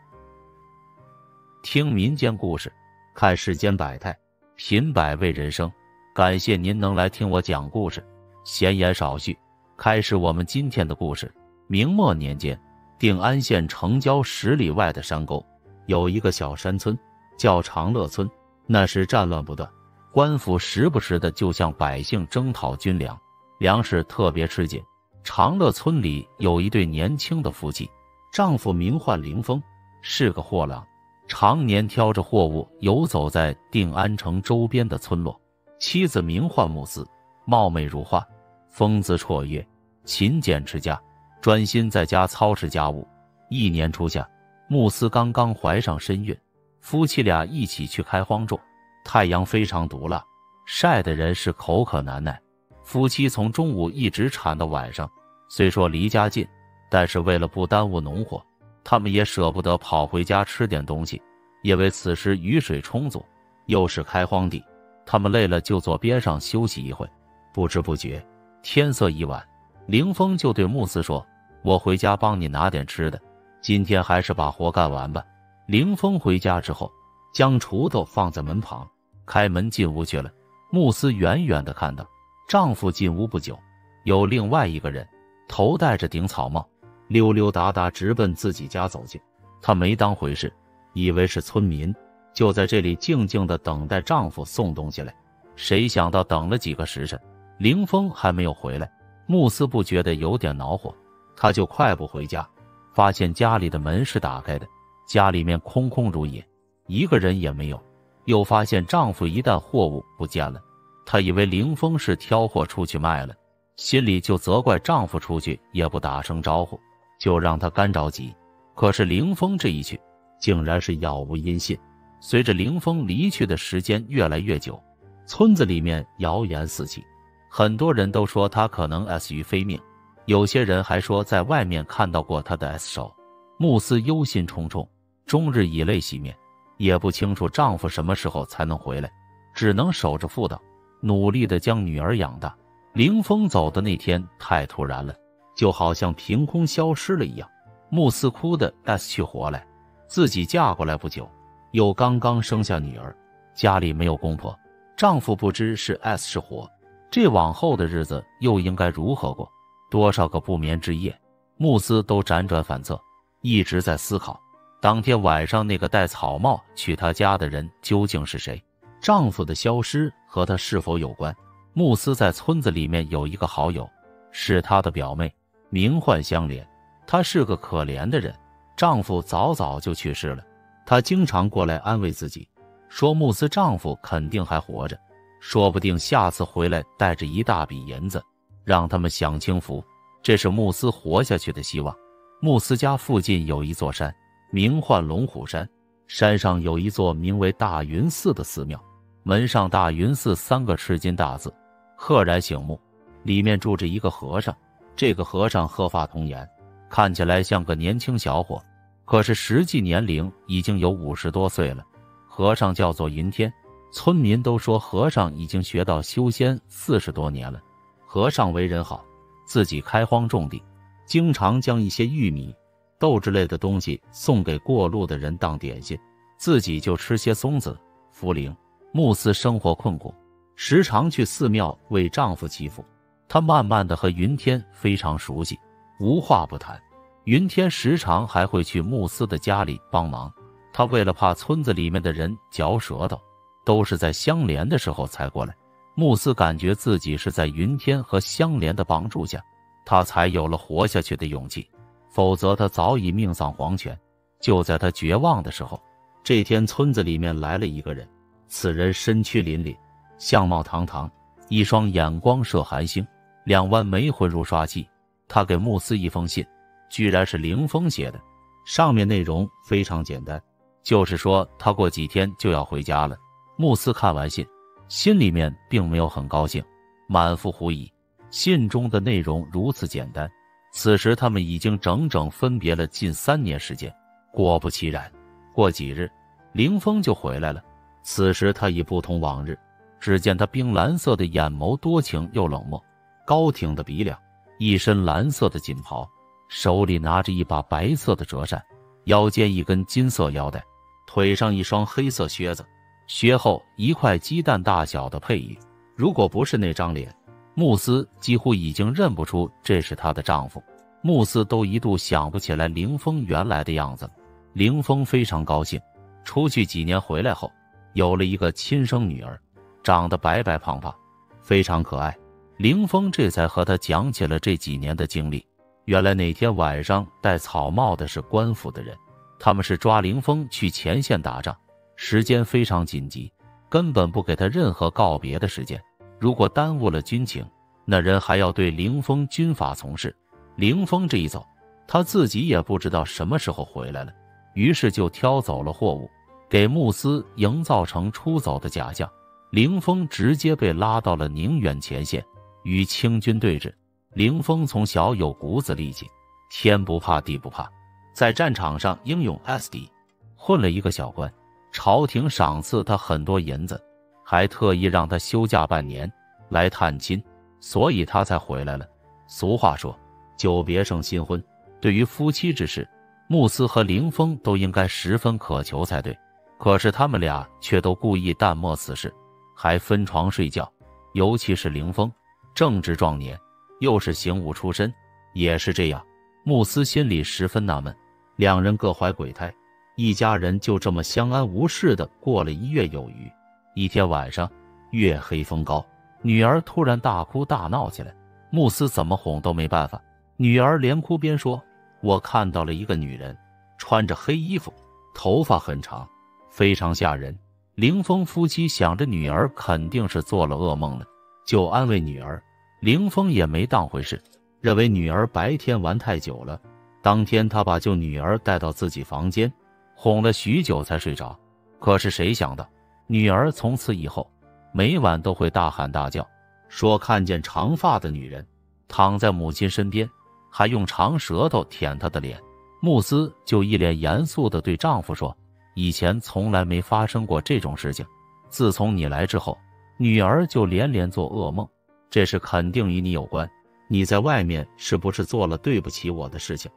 听民间故事，看世间百态，品百味人生。感谢您能来听我讲故事，闲言少叙，开始我们今天的故事。明末年间，定安县城郊10里外的山沟，有一个小山村，叫长乐村。那时战乱不断，官府时不时的就向百姓征讨军粮，粮食特别吃紧。长乐村里有一对年轻的夫妻，丈夫名唤凌风，是个货郎，常年挑着货物游走在定安城周边的村落。妻子名唤穆斯，貌美如花，风姿绰约，勤俭持家，专心在家操持家务。1年初夏，穆斯刚刚怀上身孕，夫妻俩一起去开荒种。太阳非常毒辣，晒得人是口渴难耐。夫妻从中午一直产到晚上，虽说离家近，但是为了不耽误农活，他们也舍不得跑回家吃点东西，因为此时雨水充足，又是开荒地，他们累了就坐边上休息一会。不知不觉天色已晚，凌风就对慕斯说：“我回家帮你拿点吃的，今天还是把活干完吧。”凌风回家之后，将锄头放在门旁，开门进屋去了。慕斯远远地看到丈夫进屋不久，有另外一个人头戴着顶草帽，溜溜达达直奔自己家走去。她没当回事，以为是村民，就在这里静静地等待丈夫送东西来。谁想到等了几个时辰，凌风还没有回来。慕斯不觉得有点恼火，他就快步回家，发现家里的门是打开的，家里面空空如也，一个人也没有。又发现丈夫一担货物不见了，她以为凌风是挑货出去卖了，心里就责怪丈夫出去也不打声招呼，就让他干着急。可是凌风这一去，竟然是杳无音信。随着凌风离去的时间越来越久，村子里面谣言四起，很多人都说他可能 S 于非命，有些人还说在外面看到过他的 S 手。慕斯忧心忡忡，终日以泪洗面，也不清楚丈夫什么时候才能回来，只能守着妇道，努力地将女儿养大。凌风走的那天太突然了，就好像凭空消失了一样。慕斯哭得 S 去活来，自己嫁过来不久，又刚刚生下女儿，家里没有公婆，丈夫不知是 S 是活，这往后的日子又应该如何过？多少个不眠之夜，慕斯都辗转反侧，一直在思考当天晚上那个戴草帽去她家的人究竟是谁，丈夫的消失和她是否有关。慕斯在村子里面有一个好友，是她的表妹，名唤香莲。她是个可怜的人，丈夫早早就去世了，她经常过来安慰自己，说慕斯丈夫肯定还活着，说不定下次回来带着一大笔银子，让他们享清福，这是慕斯活下去的希望。慕斯家附近有一座山，名唤龙虎山，山上有一座名为大云寺的寺庙，门上大云寺3个赤金大字，赫然醒目。里面住着一个和尚，这个和尚鹤发童颜，看起来像个年轻小伙，可是实际年龄已经有50多岁了。和尚叫做云天，村民都说和尚已经学到修仙40多年了。和尚为人好，自己开荒种地，经常将一些玉米、豆之类的东西送给过路的人当点心，自己就吃些松子、茯苓。慕斯生活困苦，时常去寺庙为丈夫祈福。她慢慢的和云天非常熟悉，无话不谈。云天时常还会去慕斯的家里帮忙，他为了怕村子里面的人嚼舌头，都是在相连的时候才过来。慕斯感觉自己是在云天和相连的帮助下，他才有了活下去的勇气，否则他早已命丧黄泉。就在他绝望的时候，这天村子里面来了一个人，此人身躯凛凛，相貌堂堂，一双眼光射寒星，2弯眉浑如刷漆。他给慕斯一封信，居然是凌风写的，上面内容非常简单，就是说他过几天就要回家了。慕斯看完信，心里面并没有很高兴，满腹狐疑，信中的内容如此简单，此时他们已经整整分别了近3年时间。果不其然，过几日凌风就回来了，此时他已不同往日，只见他冰蓝色的眼眸多情又冷漠，高挺的鼻梁，一身蓝色的锦袍，手里拿着一把白色的折扇，腰间一根金色腰带，腿上一双黑色靴子，靴后一块鸡蛋大小的佩玉。如果不是那张脸，慕斯几乎已经认不出这是她的丈夫。慕斯都一度想不起来凌风原来的样子了。凌风非常高兴，出去几年回来后，有了一个亲生女儿，长得白白胖胖，非常可爱。凌风这才和他讲起了这几年的经历。原来那天晚上戴草帽的是官府的人，他们是抓凌风去前线打仗，时间非常紧急，根本不给他任何告别的时间。如果耽误了军情，那人还要对凌风军法从事。凌风这一走，他自己也不知道什么时候回来了，于是就挑走了货物，给慕斯营造成出走的假象。凌风直接被拉到了宁远前线，与清军对峙。凌风从小有股子力气，天不怕地不怕，在战场上英勇 SD， 混了一个小官，朝廷赏赐他很多银子，还特意让他休假半年来探亲，所以他才回来了。俗话说，久别胜新婚，对于夫妻之事，慕斯和凌风都应该十分渴求才对，可是他们俩却都故意淡漠此事，还分床睡觉。尤其是凌风，正值壮年，又是刑务出身，也是这样。慕斯心里十分纳闷，两人各怀鬼胎，一家人就这么相安无事的过了1月有余。一天晚上，月黑风高，女儿突然大哭大闹起来，慕斯怎么哄都没办法。女儿连哭边说，我看到了一个女人，穿着黑衣服，头发很长，非常吓人。凌风夫妻想着女儿肯定是做了噩梦了，就安慰女儿。凌风也没当回事，认为女儿白天玩太久了。当天他把救女儿带到自己房间，哄了许久才睡着。可是谁想到，女儿从此以后每晚都会大喊大叫，说看见长发的女人躺在母亲身边，还用长舌头舔她的脸。慕斯就一脸严肃地对丈夫说，以前从来没发生过这种事情，自从你来之后，女儿就连连做噩梦，这是肯定与你有关，你在外面是不是做了对不起我的事情？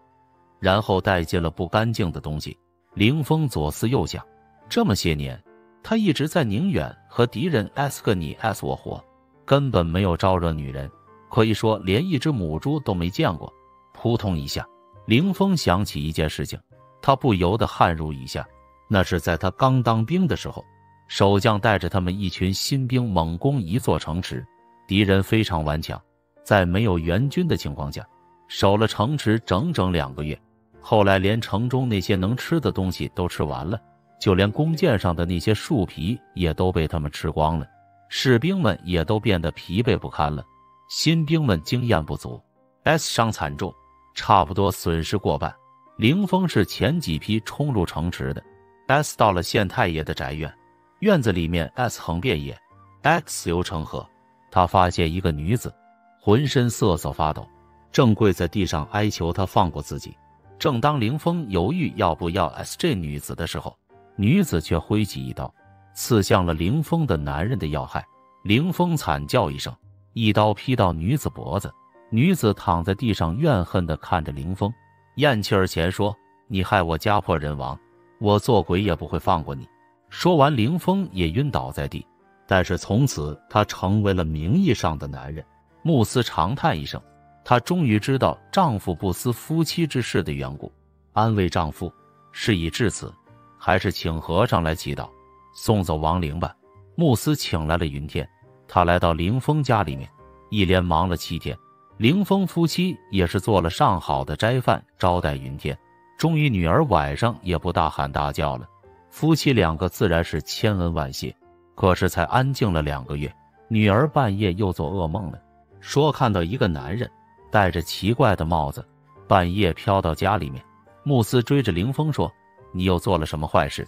然后带进了不干净的东西。凌风左思右想，这么些年他一直在宁远和敌人 S 个你 S 我活，根本没有招惹女人，可以说连一只母猪都没见过。扑通一下，凌风想起一件事情，他不由得汗如雨下。那是在他刚当兵的时候，守将带着他们一群新兵猛攻一座城池，敌人非常顽强，在没有援军的情况下，守了城池整整2个月。后来连城中那些能吃的东西都吃完了，就连弓箭上的那些树皮也都被他们吃光了，士兵们也都变得疲惫不堪了。新兵们经验不足， S 伤惨重，差不多损失过半。凌风是前几批冲入城池的。 S 到了县太爷的宅院，院子里面 S 横遍野， X 流成河。他发现一个女子浑身瑟瑟发抖，正跪在地上哀求他放过自己。正当凌风犹豫要不要 S 这女子的时候，女子却挥起一刀，刺向了凌风的男人的要害。凌风惨叫一声，一刀劈到女子脖子。女子躺在地上怨恨地看着凌风，咽气儿前说，你害我家破人亡，我做鬼也不会放过你。说完，凌风也晕倒在地。但是从此他成为了名义上的男人。慕斯长叹一声，她终于知道丈夫不思夫妻之事的缘故，安慰丈夫，事已至此，还是请和尚来祈祷，送走亡灵吧。慕斯请来了云天，他来到凌风家里面，一连忙了7天。凌风夫妻也是做了上好的斋饭招待云天，终于女儿晚上也不大喊大叫了，夫妻2个自然是千恩万谢。可是才安静了2个月，女儿半夜又做噩梦了，说看到一个男人戴着奇怪的帽子，半夜飘到家里面。慕斯追着凌风说，你又做了什么坏事？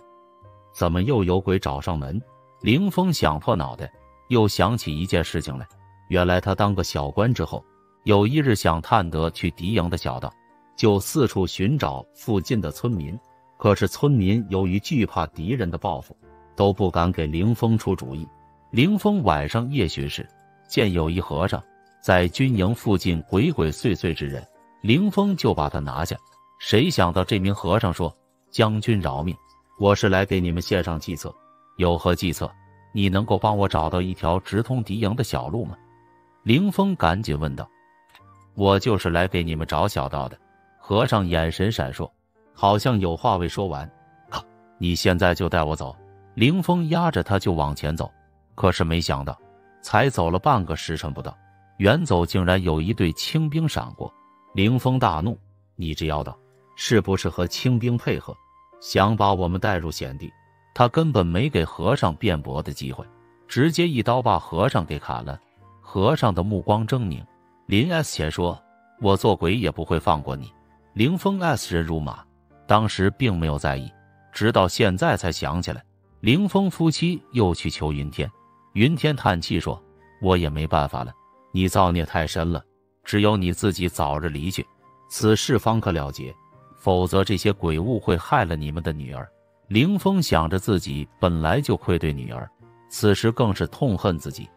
怎么又有鬼找上门？凌风想破脑袋，又想起一件事情来。原来他当个小官之后，有一日想探得去敌营的小道，就四处寻找附近的村民。可是村民由于惧怕敌人的报复，都不敢给凌风出主意。凌风晚上夜巡时，见有一和尚在军营附近鬼鬼祟祟之人，凌风就把他拿下。谁想到这名和尚说，将军饶命，我是来给你们献上计策。有何计策？你能够帮我找到一条直通敌营的小路吗？凌风赶紧问道。我就是来给你们找小道的。和尚眼神闪烁，好像有话未说完。你现在就带我走。凌风压着他就往前走，可是没想到才走了半个时辰不到，远走竟然有一队清兵闪过。凌风大怒，你这妖道是不是和清兵配合，想把我们带入险地？他根本没给和尚辩驳的机会，直接一刀把和尚给砍了。和尚的目光狰狞，临 S 前说，我做鬼也不会放过你。凌风 S 人如马，当时并没有在意，直到现在才想起来。凌风夫妻又去求云天，云天叹气说，我也没办法了，你造孽太深了，只有你自己早日离去，此事方可了结，否则这些鬼物会害了你们的女儿。凌风想着自己本来就愧对女儿，此时更是痛恨自己，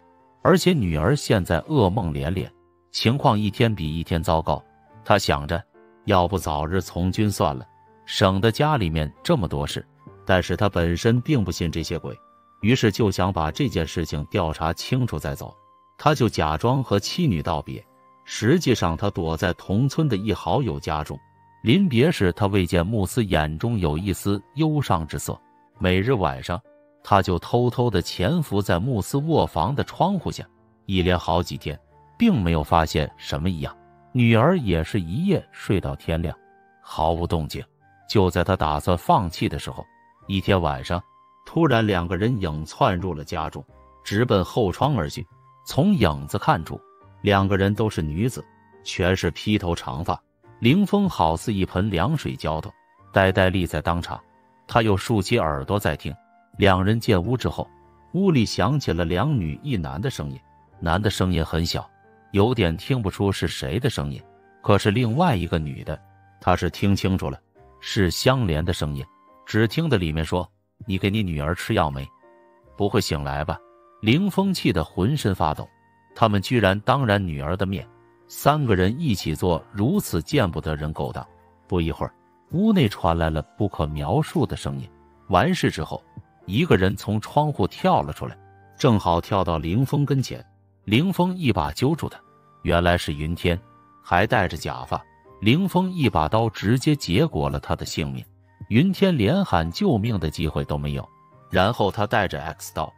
而且女儿现在噩梦连连，情况一天比一天糟糕。他想着，要不早日从军算了，省得家里面这么多事。但是他本身并不信这些鬼，于是就想把这件事情调查清楚再走。他就假装和妻女道别，实际上他躲在同村的一好友家中。临别时，他未见慕斯眼中有一丝忧伤之色。每日晚上，他就偷偷地潜伏在慕斯卧房的窗户下，一连好几天，并没有发现什么异样。女儿也是一夜睡到天亮，毫无动静。就在他打算放弃的时候，一天晚上，突然两个人影窜入了家中，直奔后窗而去。从影子看出，两个人都是女子，全是披头长发。凌风好似一盆凉水浇头，呆呆立在当场。他又竖起耳朵在听。两人进屋之后，屋里响起了两女一男的声音。男的声音很小，有点听不出是谁的声音，可是另外一个女的，他是听清楚了，是香莲的声音。只听得里面说：“你给你女儿吃药没？不会醒来吧？”凌风气得浑身发抖，他们居然当着女儿的面，三个人一起做如此见不得人勾当。不一会儿，屋内传来了不可描述的声音。完事之后，一个人从窗户跳了出来，正好跳到凌风跟前。凌风一把揪住他，原来是云天，还戴着假发。凌风一把刀直接结果了他的性命，云天连喊救命的机会都没有。然后他带着 X 刀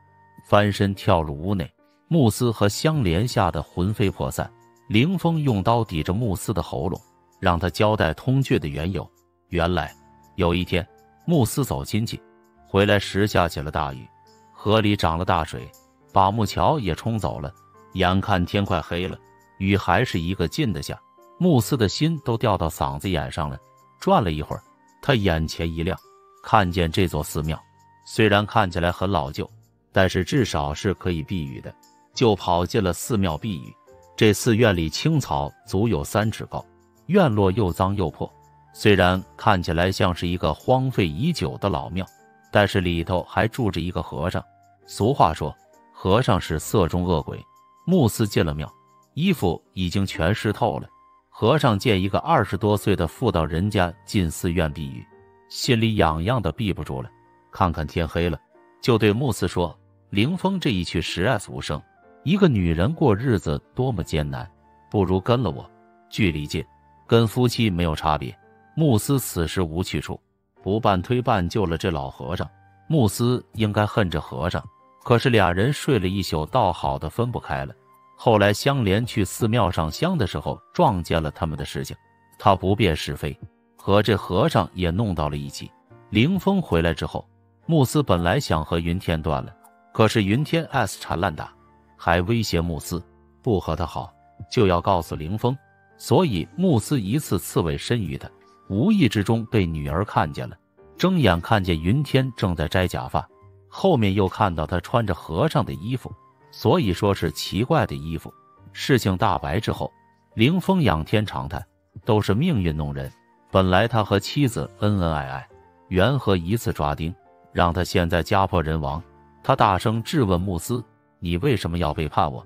翻身跳入屋内，慕斯和香莲吓得魂飞魄散。凌风用刀抵着慕斯的喉咙，让他交代通讯的缘由。原来有一天，慕斯走亲戚回来时下起了大雨，河里涨了大水，把木桥也冲走了。眼看天快黑了，雨还是一个劲的下，慕斯的心都掉到嗓子眼上了。转了一会儿，他眼前一亮，看见这座寺庙虽然看起来很老旧，但是至少是可以避雨的，就跑进了寺庙避雨。这寺院里青草足有3尺高，院落又脏又破，虽然看起来像是一个荒废已久的老庙，但是里头还住着一个和尚。俗话说，和尚是色中恶鬼。慕斯进了庙，衣服已经全湿透了。和尚见一个20多岁的妇道人家进寺院避雨，心里痒痒的避不住了。看看天黑了，就对慕斯说：“凌风这一去实在无声，一个女人过日子多么艰难，不如跟了我，距离近，跟夫妻没有差别。”慕斯此时无去处，不半推半就了这老和尚。慕斯应该恨这和尚，可是俩人睡了一宿，倒好的分不开了。后来香莲去寺庙上香的时候，撞见了他们的事情，他不辨是非，和这和尚也弄到了一起。凌风回来之后，慕斯本来想和云天断了，可是云天 S 缠烂打，还威胁慕斯不和他好就要告诉凌风，所以慕斯一次刺猬身于他，无意之中被女儿看见了。睁眼看见云天正在摘假发，后面又看到他穿着和尚的衣服，所以说是奇怪的衣服。事情大白之后，凌风仰天长叹，都是命运弄人。本来他和妻子恩恩爱爱，缘何一次抓丁，让他现在家破人亡。他大声质问慕斯：“你为什么要背叛我？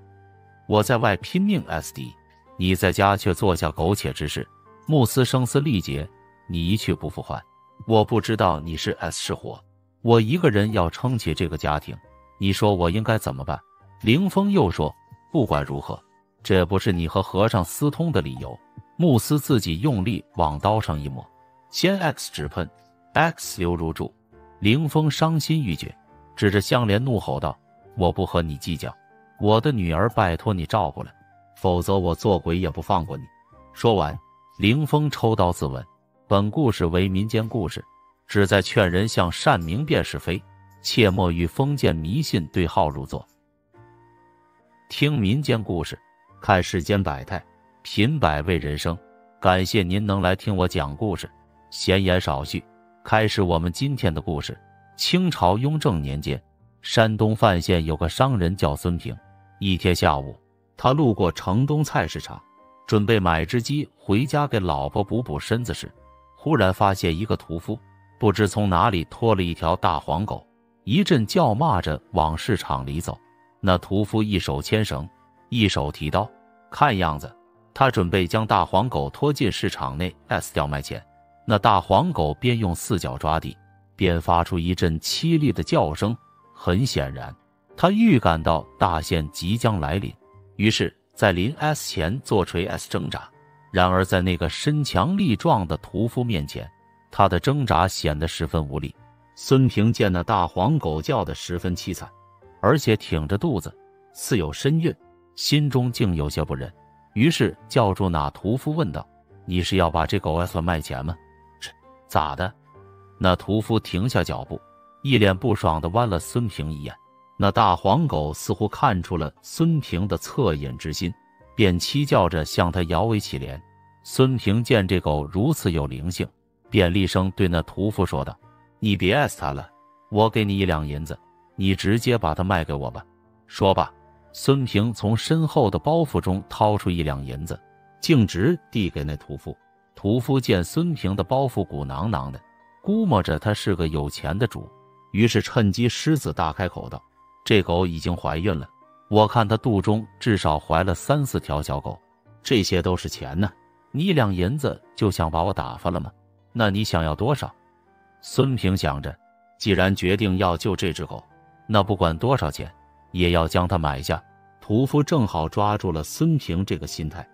我在外拼命 SD， 你在家却做下苟且之事。”慕斯声嘶力竭：“你一去不复还，我不知道你是 S 是火，我一个人要撑起这个家庭，你说我应该怎么办？”凌风又说：“不管如何，这不是你和和尚私通的理由。”慕斯自己用力往刀上一抹，先 X 直喷 ，X 流如注。凌风伤心欲绝，指着香莲怒吼道：“我不和你计较，我的女儿拜托你照顾了，否则我做鬼也不放过你。”说完，凌风抽刀自刎。本故事为民间故事，旨在劝人向善明辨是非，切莫与封建迷信对号入座。听民间故事，看世间百态，品百味人生。感谢您能来听我讲故事，闲言少叙，开始我们今天的故事。清朝雍正年间，山东范县有个商人叫孙平。一天下午，他路过城东菜市场，准备买只鸡回家给老婆补补身子时，忽然发现一个屠夫不知从哪里拖了一条大黄狗，一阵叫骂着往市场里走。那屠夫一手牵绳，一手提刀，看样子他准备将大黄狗拖进市场内掉卖钱。那大黄狗边用四脚抓地，边发出一阵凄厉的叫声，很显然他预感到大限即将来临，于是在临 S 前做锤 S 挣扎。然而在那个身强力壮的屠夫面前，他的挣扎显得十分无力。孙平见那大黄狗叫得十分凄惨，而且挺着肚子，似有身孕，心中竟有些不忍，于是叫住那屠夫问道：“你是要把这狗 S 卖钱吗？”“是，咋的？”那屠夫停下脚步，一脸不爽地剜了孙平一眼。那大黄狗似乎看出了孙平的恻隐之心，便凄叫着向他摇尾乞怜。孙平见这狗如此有灵性，便厉声对那屠夫说道：“你别爱死它了，我给你1两银子，你直接把它卖给我吧。”说罢，孙平从身后的包袱中掏出1两银子，径直递给那屠夫。屠夫见孙平的包袱鼓囊囊的，估摸着他是个有钱的主，于是趁机狮子大开口道：“这狗已经怀孕了，我看它肚中至少怀了3、4条小狗，这些都是钱呢。你1两银子就想把我打发了吗？那你想要多少？”孙平想着，既然决定要救这只狗，那不管多少钱，也要将它买下。屠夫正好抓住了孙平这个心态，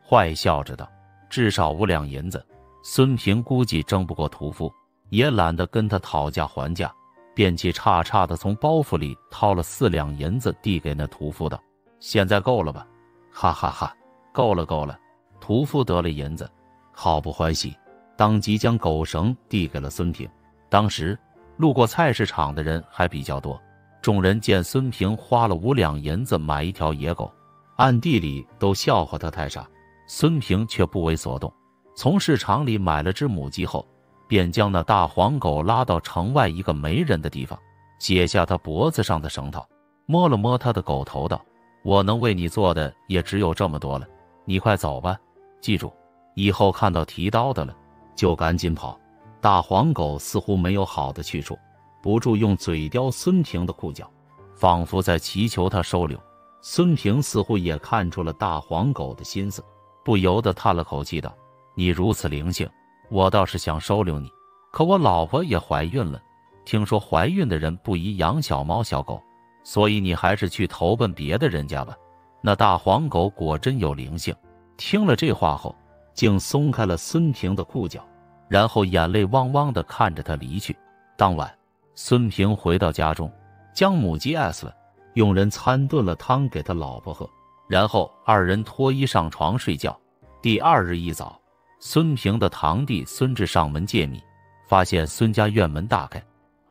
坏笑着道：“至少5两银子。”孙平估计争不过屠夫，也懒得跟他讨价还价，便气叉叉地从包袱里掏了4两银子递给那屠夫道：“现在够了吧？”“哈哈哈，够了够了。”屠夫得了银子，好不欢喜，当即将狗绳递给了孙平。当时路过菜市场的人还比较多，众人见孙平花了5两银子买一条野狗，暗地里都笑话他太傻。孙平却不为所动，从市场里买了只母鸡后，便将那大黄狗拉到城外一个没人的地方，解下他脖子上的绳套，摸了摸他的狗头道：“我能为你做的也只有这么多了，你快走吧，记住，以后看到提刀的了，就赶紧跑。”大黄狗似乎没有好的去处，不住用嘴叼孙平的裤脚，仿佛在祈求他收留。孙平似乎也看出了大黄狗的心思，不由得叹了口气道：“你如此灵性，我倒是想收留你，可我老婆也怀孕了，听说怀孕的人不宜养小猫小狗，所以你还是去投奔别的人家吧。”那大黄狗果真有灵性，听了这话后，竟松开了孙平的裤脚，然后眼泪汪汪地看着他离去。当晚，孙平回到家中，将母鸡 S 了，用人参炖了汤给他老婆喝，然后2人脱衣上床睡觉。第2日一早，孙平的堂弟孙志上门借米，发现孙家院门大开，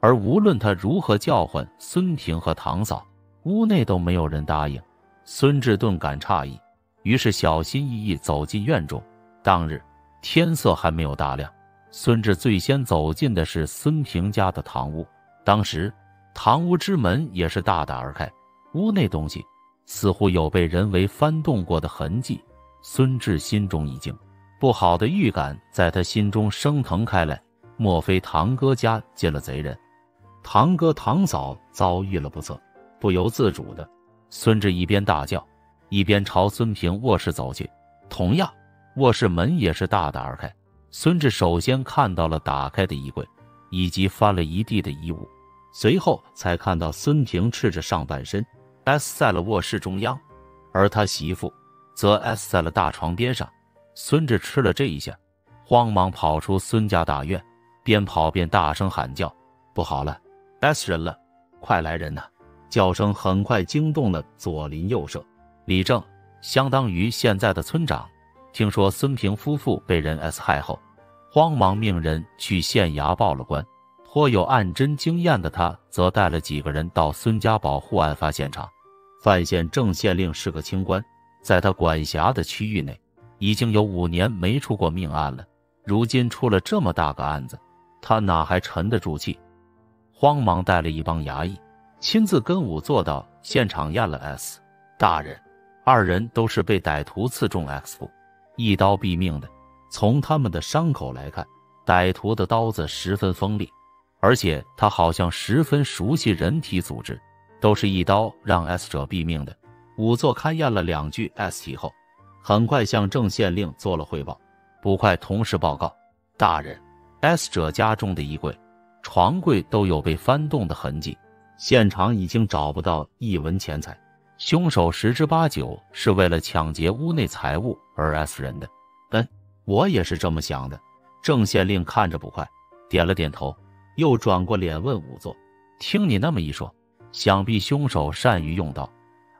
而无论他如何叫唤孙平和堂嫂，屋内都没有人答应。孙志顿感诧异，于是小心翼翼走进院中。当日天色还没有大亮，孙志最先走进的是孙平家的堂屋。当时堂屋之门也是大打而开，屋内东西似乎有被人为翻动过的痕迹。孙志心中一惊，不好的预感在他心中升腾开来，莫非堂哥家进了贼人？堂哥堂嫂遭遇了不测，不由自主的，孙志一边大叫，一边朝孙平卧室走去。同样，卧室门也是大打而开，孙志首先看到了打开的衣柜，以及翻了一地的衣物，随后才看到孙平赤着上半身 S 在了卧室中央，而他媳妇则 S 在了大床边上。孙志吃了这一下，慌忙跑出孙家大院，边跑边大声喊叫：“不好了 ，S 人了，快来人呐！”叫声很快惊动了左邻右舍。李正相当于现在的村长，听说孙平夫妇被人 S 害后，慌忙命人去县衙报了官。颇有案侦经验的他，则带了几个人到孙家保护案发现场。范县郑县令是个清官，在他管辖的区域内，已经有5年没出过命案了。如今出了这么大个案子，他哪还沉得住气？慌忙带了一帮衙役，亲自跟伍坐到现场验了 S。大人，二人都是被歹徒刺中 X 部，一刀毙命的。从他们的伤口来看，歹徒的刀子十分锋利，而且他好像十分熟悉人体组织，都是一刀让 S 者毙命的。仵作勘验了2具 S 体后，很快向郑县令做了汇报。捕快同时报告，大人 ，S 者家中的衣柜、床柜都有被翻动的痕迹，现场已经找不到一文钱财，凶手十之八九是为了抢劫屋内财物而 S 人的。我也是这么想的。郑县令看着捕快，点了点头，又转过脸问仵作：“听你那么一说，想必凶手善于用刀，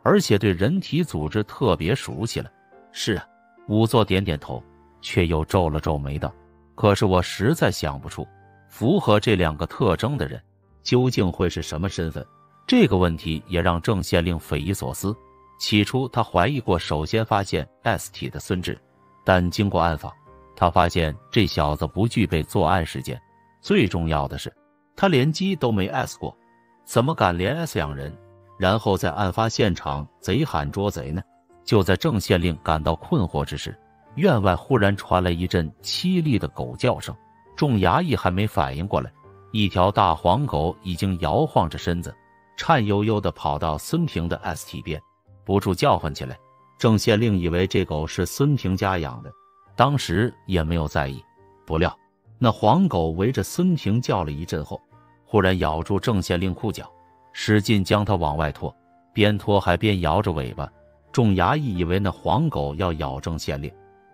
而且对人体组织特别熟悉了。”是啊，仵作点点头，却又皱了皱眉道：“可是我实在想不出，符合这2个特征的人究竟会是什么身份。”这个问题也让郑县令匪夷所思。起初他怀疑过首先发现 S 体的孙志，但经过暗访，他发现这小子不具备作案时间，最重要的是他连鸡都没 S 过，怎么敢连 S 2人？然后在案发现场贼喊捉贼呢？就在郑县令感到困惑之时，院外忽然传来一阵凄厉的狗叫声。众衙役还没反应过来，一条大黄狗已经摇晃着身子，颤悠悠地跑到孙平的 S 体边，不住叫唤起来。郑县令以为这狗是孙平家养的，当时也没有在意。不料那黄狗围着孙平叫了一阵后，忽然咬住郑县令裤脚，使劲将他往外拖，边拖还边摇着尾巴。众衙役以为那黄狗要咬郑县令，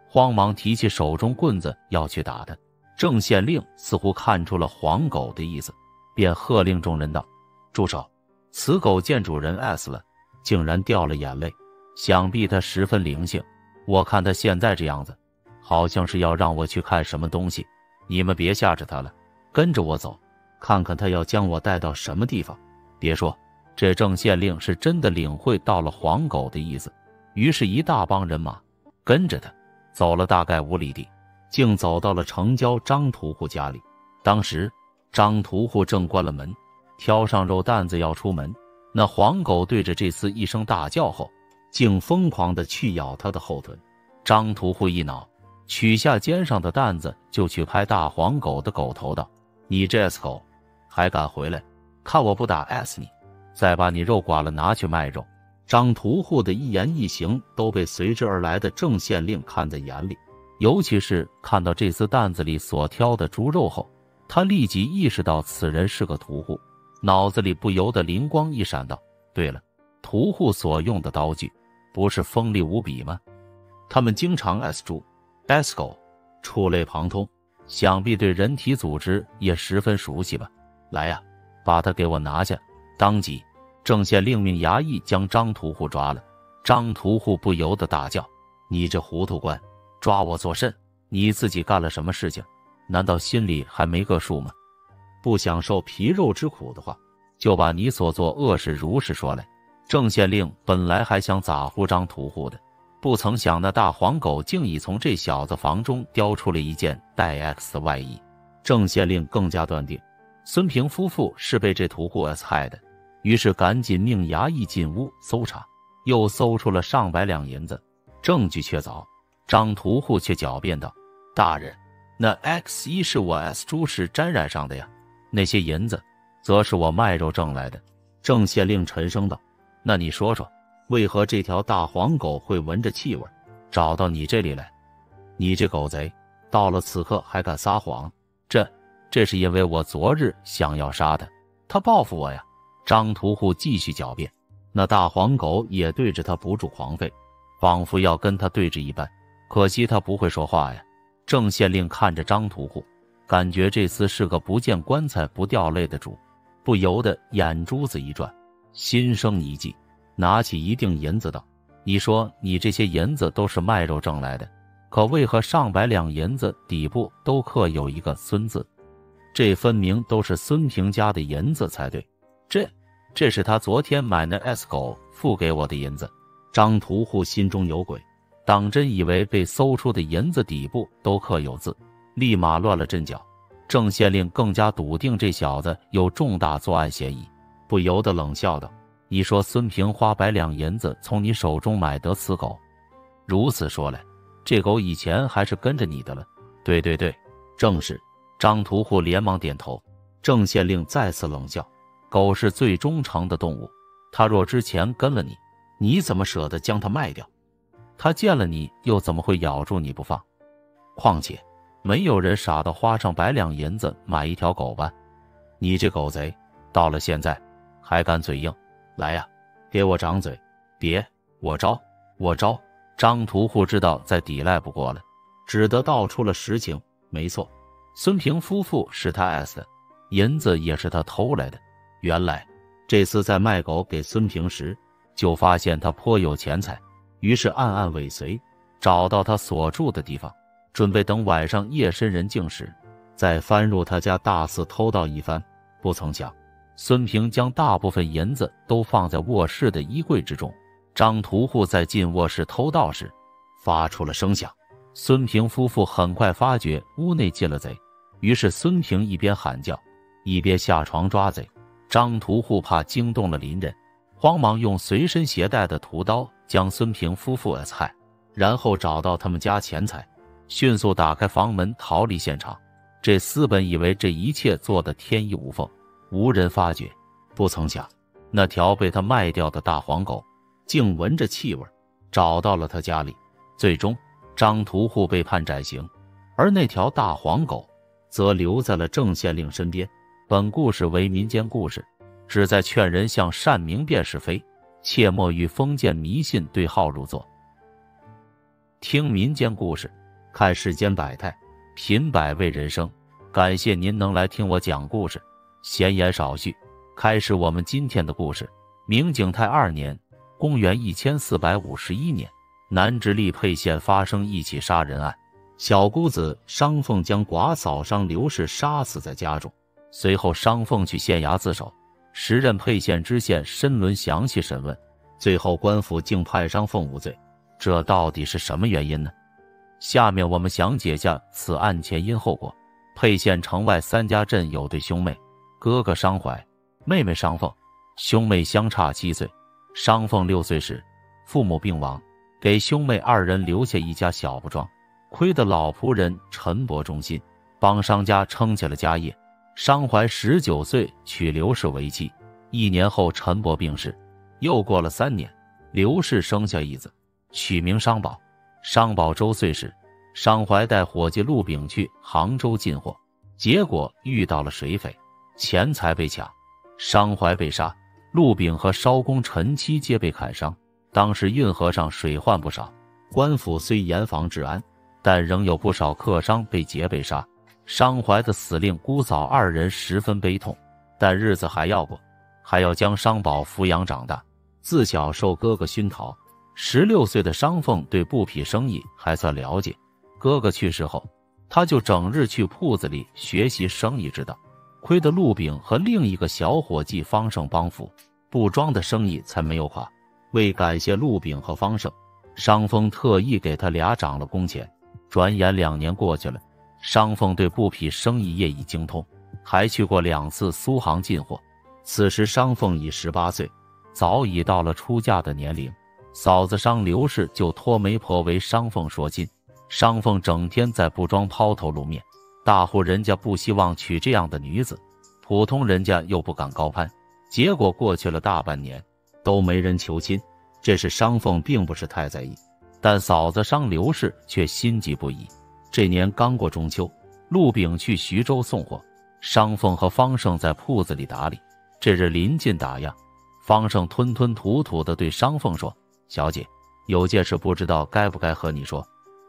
慌忙提起手中棍子要去打他。郑县令似乎看出了黄狗的意思，便喝令众人道：“住手！此狗见主人 S 了，竟然掉了眼泪，想必它十分灵性。我看它现在这样子，好像是要让我去看什么东西。你们别吓着它了，跟着我走，看看它要将我带到什么地方。”别说，这郑县令是真的领会到了黄狗的意思，于是一大帮人马跟着他走了大概5里地，竟走到了城郊张屠户家里。当时张屠户正关了门，挑上肉担子要出门，那黄狗对着这厮一声大叫后，竟疯狂地去咬他的后臀。张屠户一恼，取下肩上的担子就去拍大黄狗的狗头道：“你这 S 狗还敢回来，看我不打 S 你，再把你肉剐了拿去卖肉。”张屠户的一言一行都被随之而来的郑县令看在眼里，尤其是看到这厮担子里所挑的猪肉后，他立即意识到此人是个屠户，脑子里不由得灵光一闪道：“对了，屠户所用的刀具不是锋利无比吗？他们经常 S 猪、S 狗，触类旁通，想必对人体组织也十分熟悉吧？来呀，把他给我拿下！”当即郑县令命衙役将张屠户抓了。张屠户不由得大叫：“你这糊涂官，抓我作甚？你自己干了什么事情？难道心里还没个数吗？不想受皮肉之苦的话，就把你所做恶事如实说来。”郑县令本来还想咋呼张屠户的，不曾想那大黄狗竟已从这小子房中叼出了一件带 X 的外衣。郑县令更加断定孙平夫妇是被这屠户 S 害的，于是赶紧命衙役进屋搜查，又搜出了上百两银子，证据确凿。张屠户却狡辩道：“大人，那 X1是我 S 猪屎沾染上的呀，那些银子则是我卖肉挣来的。”郑县令沉声道：“那你说说，为何这条大黄狗会闻着气味找到你这里来？你这狗贼，到了此刻还敢撒谎？这是因为我昨日想要杀他，他报复我呀。”张屠户继续狡辩，那大黄狗也对着他不住狂吠，仿佛要跟他对峙一般。可惜他不会说话呀。郑县令看着张屠户，感觉这厮是个不见棺材不掉泪的主，不由得眼珠子一转，心生一计，拿起一锭银子道：“你说你这些银子都是卖肉挣来的，可为何上百两银子底部都刻有一个孙字？这分明都是孙平家的银子才对。这是他昨天买那 S 狗付给我的银子。”张屠户心中有鬼，当真以为被搜出的银子底部都刻有字，立马乱了阵脚。郑县令更加笃定这小子有重大作案嫌疑，不由得冷笑道：“你说孙平花100两银子从你手中买得此狗，如此说来，这狗以前还是跟着你的了。对对对，正是。张屠户连忙点头。郑县令再次冷笑，狗是最忠诚的动物，它若之前跟了你，你怎么舍得将它卖掉？它见了你又怎么会咬住你不放？况且没有人傻到花上100两银子买一条狗吧？你这狗贼，到了现在还敢嘴硬，来呀，给我掌嘴！别，我招，我招！张屠户知道再抵赖不过了，只得道出了实情。没错，孙平夫妇是他爱死的，银子也是他偷来的。原来这次在卖狗给孙平时，就发现他颇有钱财，于是暗暗尾随，找到他所住的地方，准备等晚上夜深人静时，再翻入他家大肆偷盗一番。不曾想，孙平将大部分银子都放在卧室的衣柜之中。张屠户在进卧室偷盗时，发出了声响。孙平夫妇很快发觉屋内进了贼，于是孙平一边喊叫，一边下床抓贼。张屠户怕惊动了邻人，慌忙用随身携带的屠刀将孙平夫妇刺害，然后找到他们家钱财，迅速打开房门逃离现场。这厮本以为这一切做得天衣无缝，无人发觉，不曾想那条被他卖掉的大黄狗竟闻着气味找到了他家里。最终张屠户被判斩刑，而那条大黄狗则留在了郑县令身边。本故事为民间故事，旨在劝人向善明辨是非，切莫与封建迷信对号入座。听民间故事，看世间百态，品百味人生。感谢您能来听我讲故事，闲言少叙，开始我们今天的故事。明景泰2年，公元1451年，南直隶沛县发生一起杀人案，小姑子商凤将寡嫂商刘氏杀死在家中。随后商凤去县衙自首，时任沛县知县申伦详细审问，最后官府竟判商凤无罪。这到底是什么原因呢？下面我们详解下此案前因后果。沛县城外3家镇有对兄妹，哥哥商怀，妹妹商凤，兄妹相差7岁。商凤6岁时，父母病亡，给兄妹2人留下一家小布庄。亏得老仆人陈伯忠心，帮商家撑起了家业。商怀19岁娶刘氏为妻，1年后陈伯病逝，又过了3年，刘氏生下一子，取名商宝。商宝周岁时，商怀带伙计陆炳去杭州进货，结果遇到了水匪，钱财被抢，商怀被杀，陆炳和艄公陈妻皆被砍伤。当时运河上水患不少，官府虽严防治安，但仍有不少客商被劫被杀。商怀的死令姑嫂2人十分悲痛，但日子还要过，还要将商宝抚养长大。自小受哥哥熏陶，16岁的商凤对布匹生意还算了解。哥哥去世后，他就整日去铺子里学习生意之道。亏得陆炳和另一个小伙计方胜帮扶，布庄的生意才没有垮。为感谢陆炳和方胜，商凤特意给他俩涨了工钱。转眼2年过去了，商凤对布匹生意业已精通，还去过2次苏杭进货。此时商凤已18岁，早已到了出嫁的年龄。嫂子商刘氏就托媒婆为商凤说亲。商凤整天在布庄抛头露面，大户人家不希望娶这样的女子，普通人家又不敢高攀。结果过去了大半年，都没人求亲。这是商凤并不是太在意，但嫂子商刘氏却心急不已。这年刚过中秋，陆炳去徐州送货，商凤和方胜在铺子里打理。这日临近打烊，方胜吞吞吐吐地对商凤说：“小姐，有件事不知道该不该和你说。”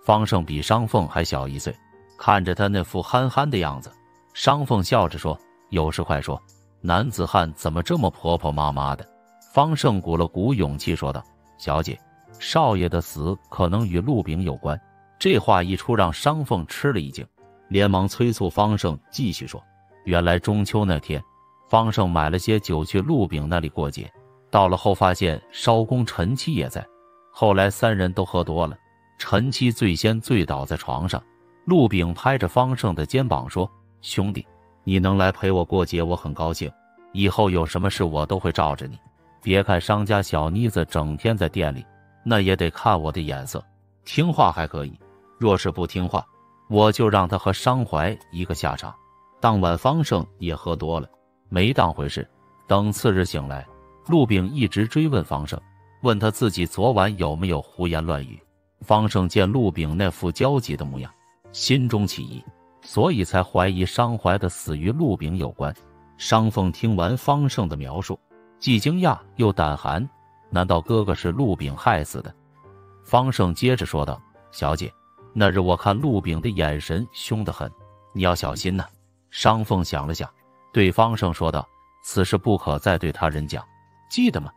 方胜比商凤还小1岁，看着他那副憨憨的样子，商凤笑着说：“有事快说，男子汉怎么这么婆婆妈妈的？”方胜鼓了鼓勇气说道：“小姐，少爷的死可能与陆炳有关。”这话一出，让商凤吃了一惊，连忙催促方胜继续说。原来中秋那天，方胜买了些酒去陆炳那里过节，到了后发现艄公陈妻也在。后来3人都喝多了，陈妻最先醉倒在床上。陆炳拍着方胜的肩膀说：“兄弟，你能来陪我过节我很高兴，以后有什么事我都会罩着你。”别看商家小妮子整天在店里，那也得看我的眼色，听话还可以，若是不听话，我就让他和商怀一个下场。当晚方胜也喝多了，没当回事。等次日醒来，陆炳一直追问方胜，问他自己昨晚有没有胡言乱语。方胜见陆炳那副焦急的模样，心中起疑，所以才怀疑商怀的死与陆炳有关。商凤听完方胜的描述，既惊讶又胆寒，难道哥哥是陆炳害死的？方胜接着说道：小姐，那日我看陆炳的眼神凶得很，你要小心呐。商凤想了想，对方胜说道：此事不可再对他人讲，记得吗？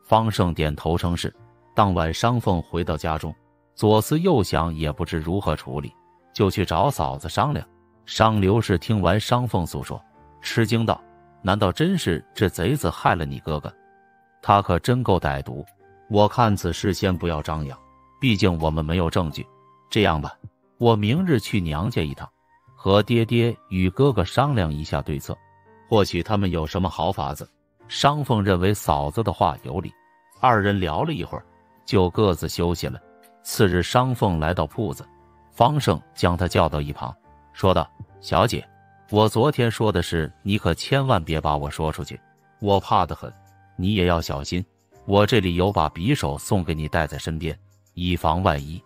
方胜点头称是。当晚商凤回到家中，左思右想也不知如何处理，就去找嫂子商量。商刘氏听完商凤诉说，吃惊道：难道真是这贼子害了你哥哥？他可真够歹毒，我看此事先不要张扬，毕竟我们没有证据。这样吧，我明日去娘家一趟，和爹爹与哥哥商量一下对策，或许他们有什么好法子。商凤认为嫂子的话有理，二人聊了一会儿，就各自休息了。次日商凤来到铺子，方胜将他叫到一旁，说道：小姐，我昨天说的事你可千万别把我说出去，我怕得很，你也要小心。我这里有把匕首送给你带在身边，以防万一。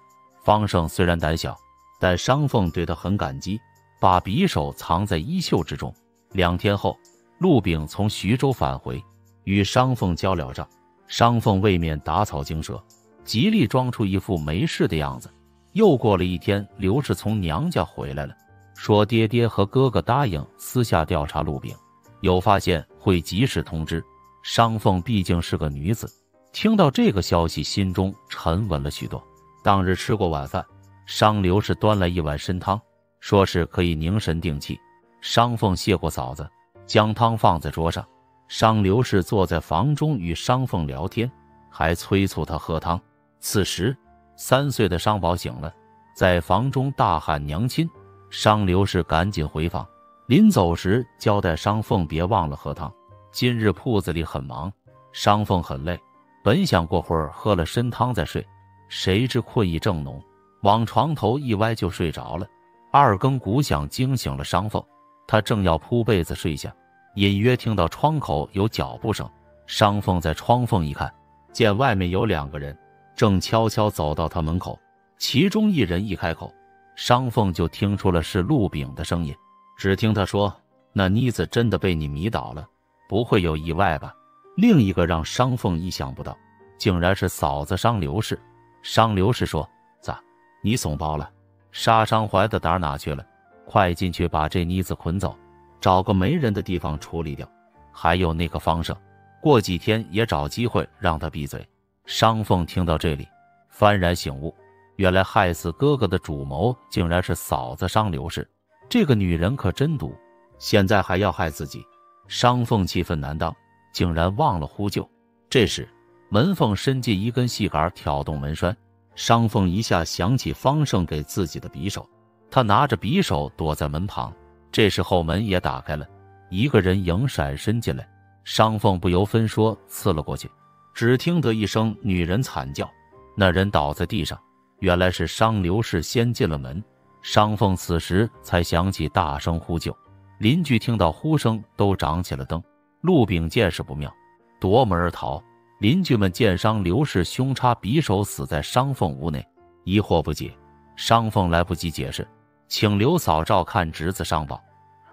方胜虽然胆小，但商凤对他很感激，把匕首藏在衣袖之中。2天后，陆炳从徐州返回，与商凤交了账。商凤未免打草惊蛇，极力装出一副没事的样子。又过了1天，刘氏从娘家回来了，说爹爹和哥哥答应私下调查陆炳，有发现会及时通知。商凤毕竟是个女子，听到这个消息，心中沉稳了许多。当日吃过晚饭，商刘氏端来一碗参汤，说是可以凝神定气。商凤谢过嫂子，将汤放在桌上。商刘氏坐在房中与商凤聊天，还催促他喝汤。此时3岁的商宝醒了，在房中大喊娘亲。商刘氏赶紧回房，临走时交代商凤别忘了喝汤，今日铺子里很忙。商凤很累，本想过会儿喝了参汤再睡，谁知困意正浓，往床头一歪就睡着了。2更鼓响惊醒了商凤，他正要铺被子睡下，隐约听到窗口有脚步声。商凤在窗缝一看，见外面有2个人正悄悄走到他门口，其中一人一开口，商凤就听出了是陆炳的声音。只听他说：那妮子真的被你迷倒了，不会有意外吧？另一个让商凤意想不到，竟然是嫂子商刘氏。商刘氏说：咋，你怂包了？杀商怀的胆哪去了？快进去把这妮子捆走，找个没人的地方处理掉。还有那个方胜，过几天也找机会让他闭嘴。商凤听到这里，幡然醒悟，原来害死哥哥的主谋竟然是嫂子商刘氏，这个女人可真毒，现在还要害自己。商凤气愤难当，竟然忘了呼救。这时门缝伸进一根细杆挑动门栓，商凤一下想起方胜给自己的匕首，他拿着匕首躲在门旁。这时后门也打开了，一个人影闪身进来，商凤不由分说刺了过去。只听得一声女人惨叫，那人倒在地上，原来是商刘氏先进了门。商凤此时才想起大声呼救，邻居听到呼声都长起了灯。陆炳见势不妙，夺门而逃。邻居们见商刘氏凶插匕首死在商凤屋内，疑惑不解。商凤来不及解释，请刘嫂照看侄子商宝，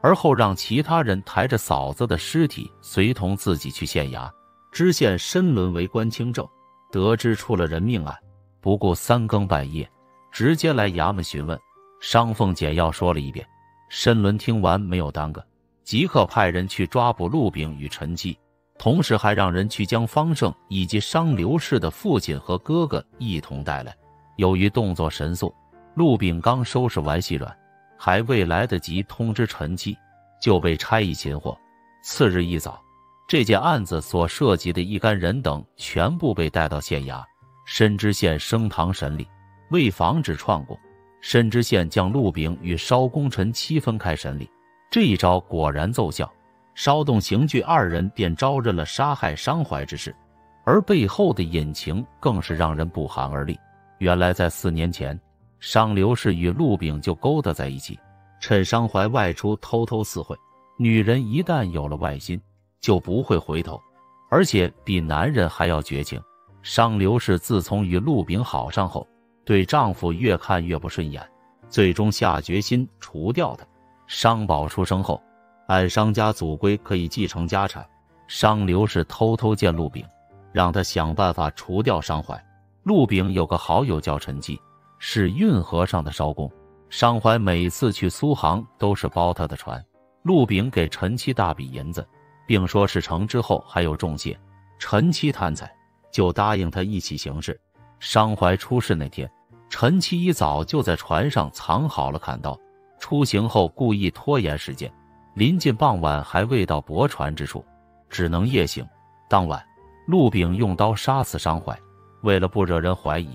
而后让其他人抬着嫂子的尸体随同自己去县衙。知县申伦为官清正，得知出了人命案，不顾3更半夜，直接来衙门询问。商凤简要说了一遍，申伦听完没有耽搁，即刻派人去抓捕陆炳与陈妻，同时还让人去将方胜以及商刘氏的父亲和哥哥一同带来。由于动作神速，陆炳刚收拾完细软，还未来得及通知陈妻，就被差役擒获。次日一早，这件案子所涉及的一干人等全部被带到县衙，申知县升堂审理。为防止串供，申知县将陆炳与烧功臣妻分开审理，这一招果然奏效。稍动刑具，二人便招认了杀害商怀之事，而背后的隐情更是让人不寒而栗。原来在4年前，商刘氏与陆炳就勾搭在一起，趁商怀外出偷偷私会。女人一旦有了外心，就不会回头，而且比男人还要绝情。商刘氏自从与陆炳好上后，对丈夫越看越不顺眼，最终下决心除掉他。商宝出生后，按商家祖规可以继承家产，商刘氏偷偷见陆炳，让他想办法除掉商怀。陆炳有个好友叫陈七，是运河上的艄公，商怀每次去苏杭都是包他的船。陆炳给陈七大笔银子，并说事成之后还有重谢。陈七贪财，就答应他一起行事。商怀出事那天，陈七一早就在船上藏好了砍刀，出行后故意拖延时间，临近傍晚还未到泊船之处，只能夜行。当晚，陆炳用刀杀死商怀，为了不惹人怀疑，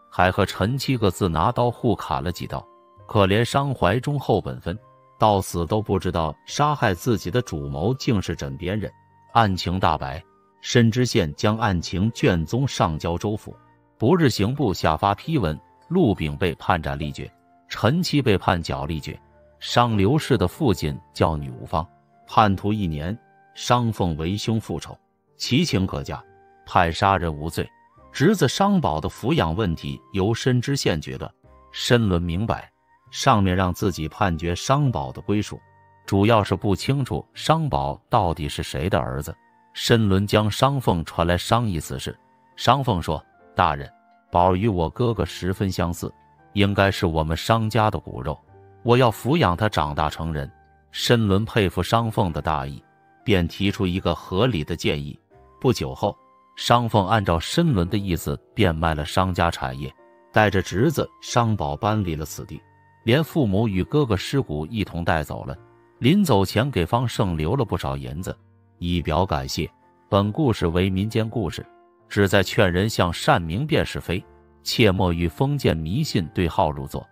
还和陈七各自拿刀互砍了几刀。可怜商怀忠厚本分，到死都不知道杀害自己的主谋竟是枕边人。案情大白，申知县将案情卷宗上交州府。不日刑部下发批文，陆炳被判斩立决，陈七被判绞立决。商刘氏的父亲叫女无方，判徒1年。商凤为兄复仇，其情可嘉，判杀人无罪。侄子商宝的抚养问题由申知县决断。申伦明白，上面让自己判决商宝的归属，主要是不清楚商宝到底是谁的儿子。申伦将商凤传来商议此事。商凤说：“大人，宝与我哥哥十分相似，应该是我们商家的骨肉，我要抚养他长大成人。”申伦佩服商凤的大义，便提出一个合理的建议。不久后，商凤按照申伦的意思变卖了商家产业，带着侄子商宝搬离了此地，连父母与哥哥尸骨一同带走了。临走前给方胜留了不少银子，以表感谢。本故事为民间故事，旨在劝人向善明辨是非，切莫与封建迷信对号入座。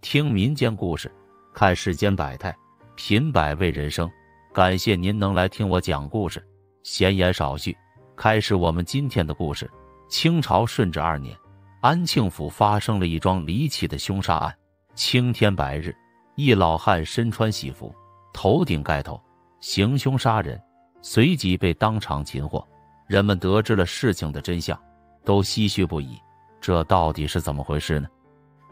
听民间故事，看世间百态，品百味人生。感谢您能来听我讲故事，闲言少叙，开始我们今天的故事。清朝顺治2年，安庆府发生了一桩离奇的凶杀案。青天白日，一老汉身穿喜服，头顶盖头，行凶杀人，随即被当场擒获。人们得知了事情的真相，都唏嘘不已。这到底是怎么回事呢？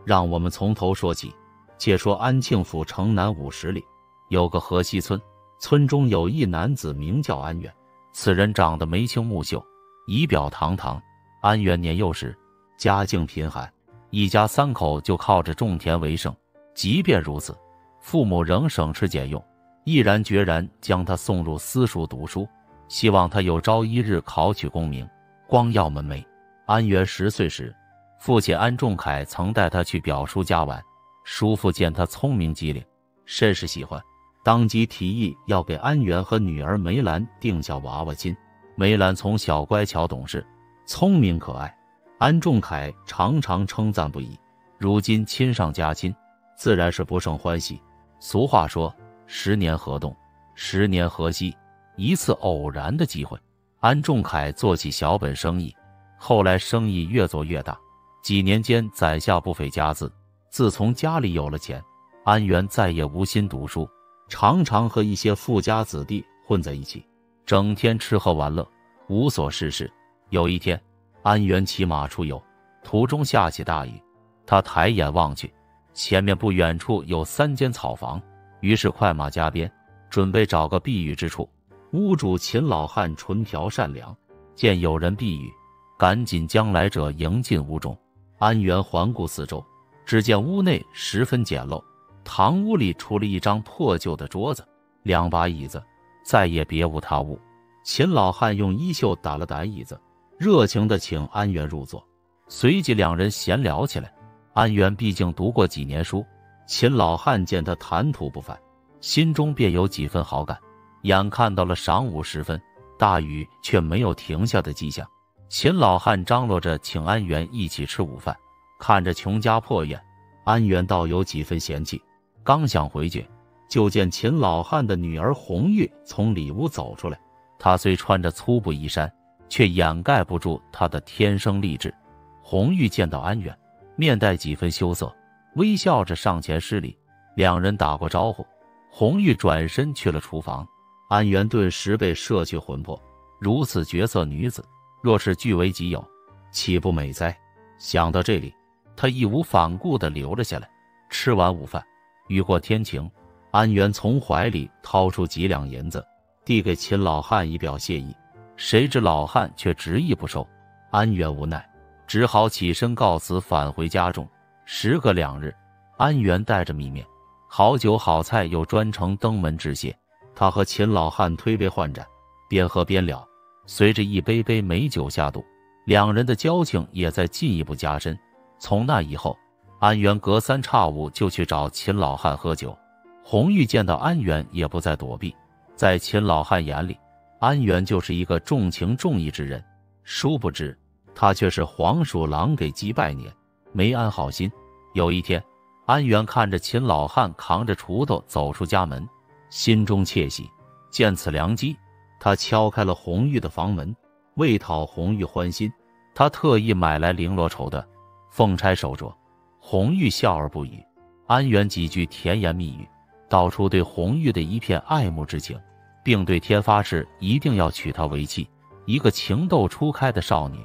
让我们从头说起。且说安庆府城南50里有个河西村，村中有一男子名叫安远，此人长得眉清目秀，仪表堂堂。安远年幼时家境贫寒，一家3口就靠着种田为生。即便如此，父母仍省吃俭用，毅然决然将他送入私塾读书，希望他有朝一日考取功名，光耀门楣。安远10岁时，父亲安仲恺曾带他去表叔家玩，叔父见他聪明机灵，甚是喜欢，当即提议要给安远和女儿梅兰定下娃娃亲。梅兰从小乖巧懂事，聪明可爱，安仲恺常常称赞不已。如今亲上加亲，自然是不胜欢喜。俗话说10年河东，10年河西。一次偶然的机会，安仲恺做起小本生意，后来生意越做越大，几年间攒下不菲家资。自从家里有了钱，安远再也无心读书，常常和一些富家子弟混在一起，整天吃喝玩乐，无所事事。有一天，安远骑马出游，途中下起大雨，他抬眼望去，前面不远处有3间草房，于是快马加鞭，准备找个避雨之处。屋主秦老汉纯朴善良，见有人避雨，赶紧将来者迎进屋中。安远环顾四周，只见屋内十分简陋，堂屋里除了一张破旧的桌子，2把椅子，再也别无他物。秦老汉用衣袖打了打椅子，热情地请安远入座，随即2人闲聊起来。安远毕竟读过几年书，秦老汉见他谈吐不凡，心中便有几分好感。眼看到了晌午时分，大雨却没有停下的迹象。秦老汉张罗着请安远一起吃午饭，看着穷家破院，安远倒有几分嫌弃。刚想回去，就见秦老汉的女儿红玉从里屋走出来。她虽穿着粗布衣衫，却掩盖不住她的天生丽质。红玉见到安远，面带几分羞涩，微笑着上前施礼。两人打过招呼，红玉转身去了厨房。安远顿时被摄去魂魄，如此绝色女子，若是据为己有，岂不美哉？想到这里，他义无反顾地留了下来。吃完午饭，雨过天晴，安远从怀里掏出几两银子，递给秦老汉以表谢意。谁知老汉却执意不收。安远无奈，只好起身告辞，返回家中。时隔2日，安远带着米面、好酒好菜，又专程登门致谢。他和秦老汉推杯换盏，边喝边聊。随着一杯杯美酒下肚，两人的交情也在进一步加深。从那以后，安远隔3差5就去找秦老汉喝酒。红玉见到安远也不再躲避，在秦老汉眼里，安远就是一个重情重义之人。殊不知，他却是黄鼠狼给鸡拜年，没安好心。有一天，安远看着秦老汉扛着锄头走出家门，心中窃喜。见此良机，他敲开了红玉的房门。为讨红玉欢心，他特意买来绫罗绸缎，凤钗手镯。红玉笑而不语。安远几句甜言蜜语，道出对红玉的一片爱慕之情，并对天发誓一定要娶她为妻。一个情窦初开的少女，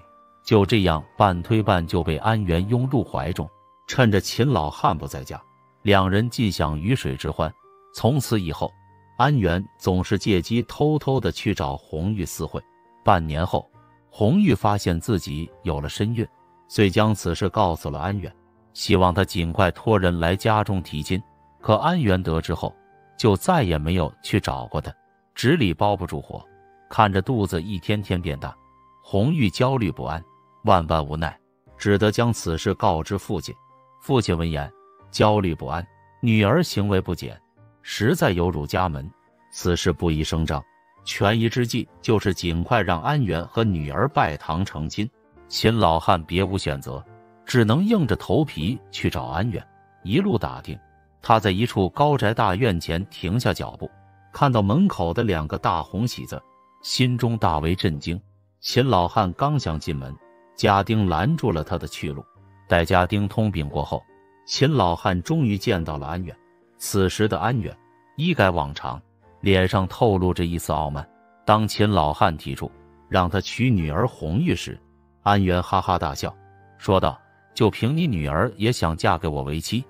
就这样半推半就被安远拥入怀中。趁着秦老汉不在家，两人尽享鱼水之欢。从此以后，安远总是借机偷偷地去找红玉私会。半年后，红玉发现自己有了身孕，遂将此事告诉了安远，希望他尽快托人来家中提亲。可安远得知后，就再也没有去找过他，纸里包不住火。看着肚子一天天变大，红玉焦虑不安，万般无奈，只得将此事告知父亲。父亲闻言，焦虑不安，女儿行为不检，实在有辱家门，此事不宜声张。权宜之计就是尽快让安远和女儿拜堂成亲。秦老汉别无选择，只能硬着头皮去找安远。一路打听，他在一处高宅大院前停下脚步，看到门口的2个大红喜字，心中大为震惊。秦老汉刚想进门，家丁拦住了他的去路。待家丁通禀过后，秦老汉终于见到了安远。此时的安远一改往常，脸上透露着一丝傲慢。当秦老汉提出让他娶女儿红玉时，安远哈哈大笑，说道：“就凭你女儿也想嫁给我为妻？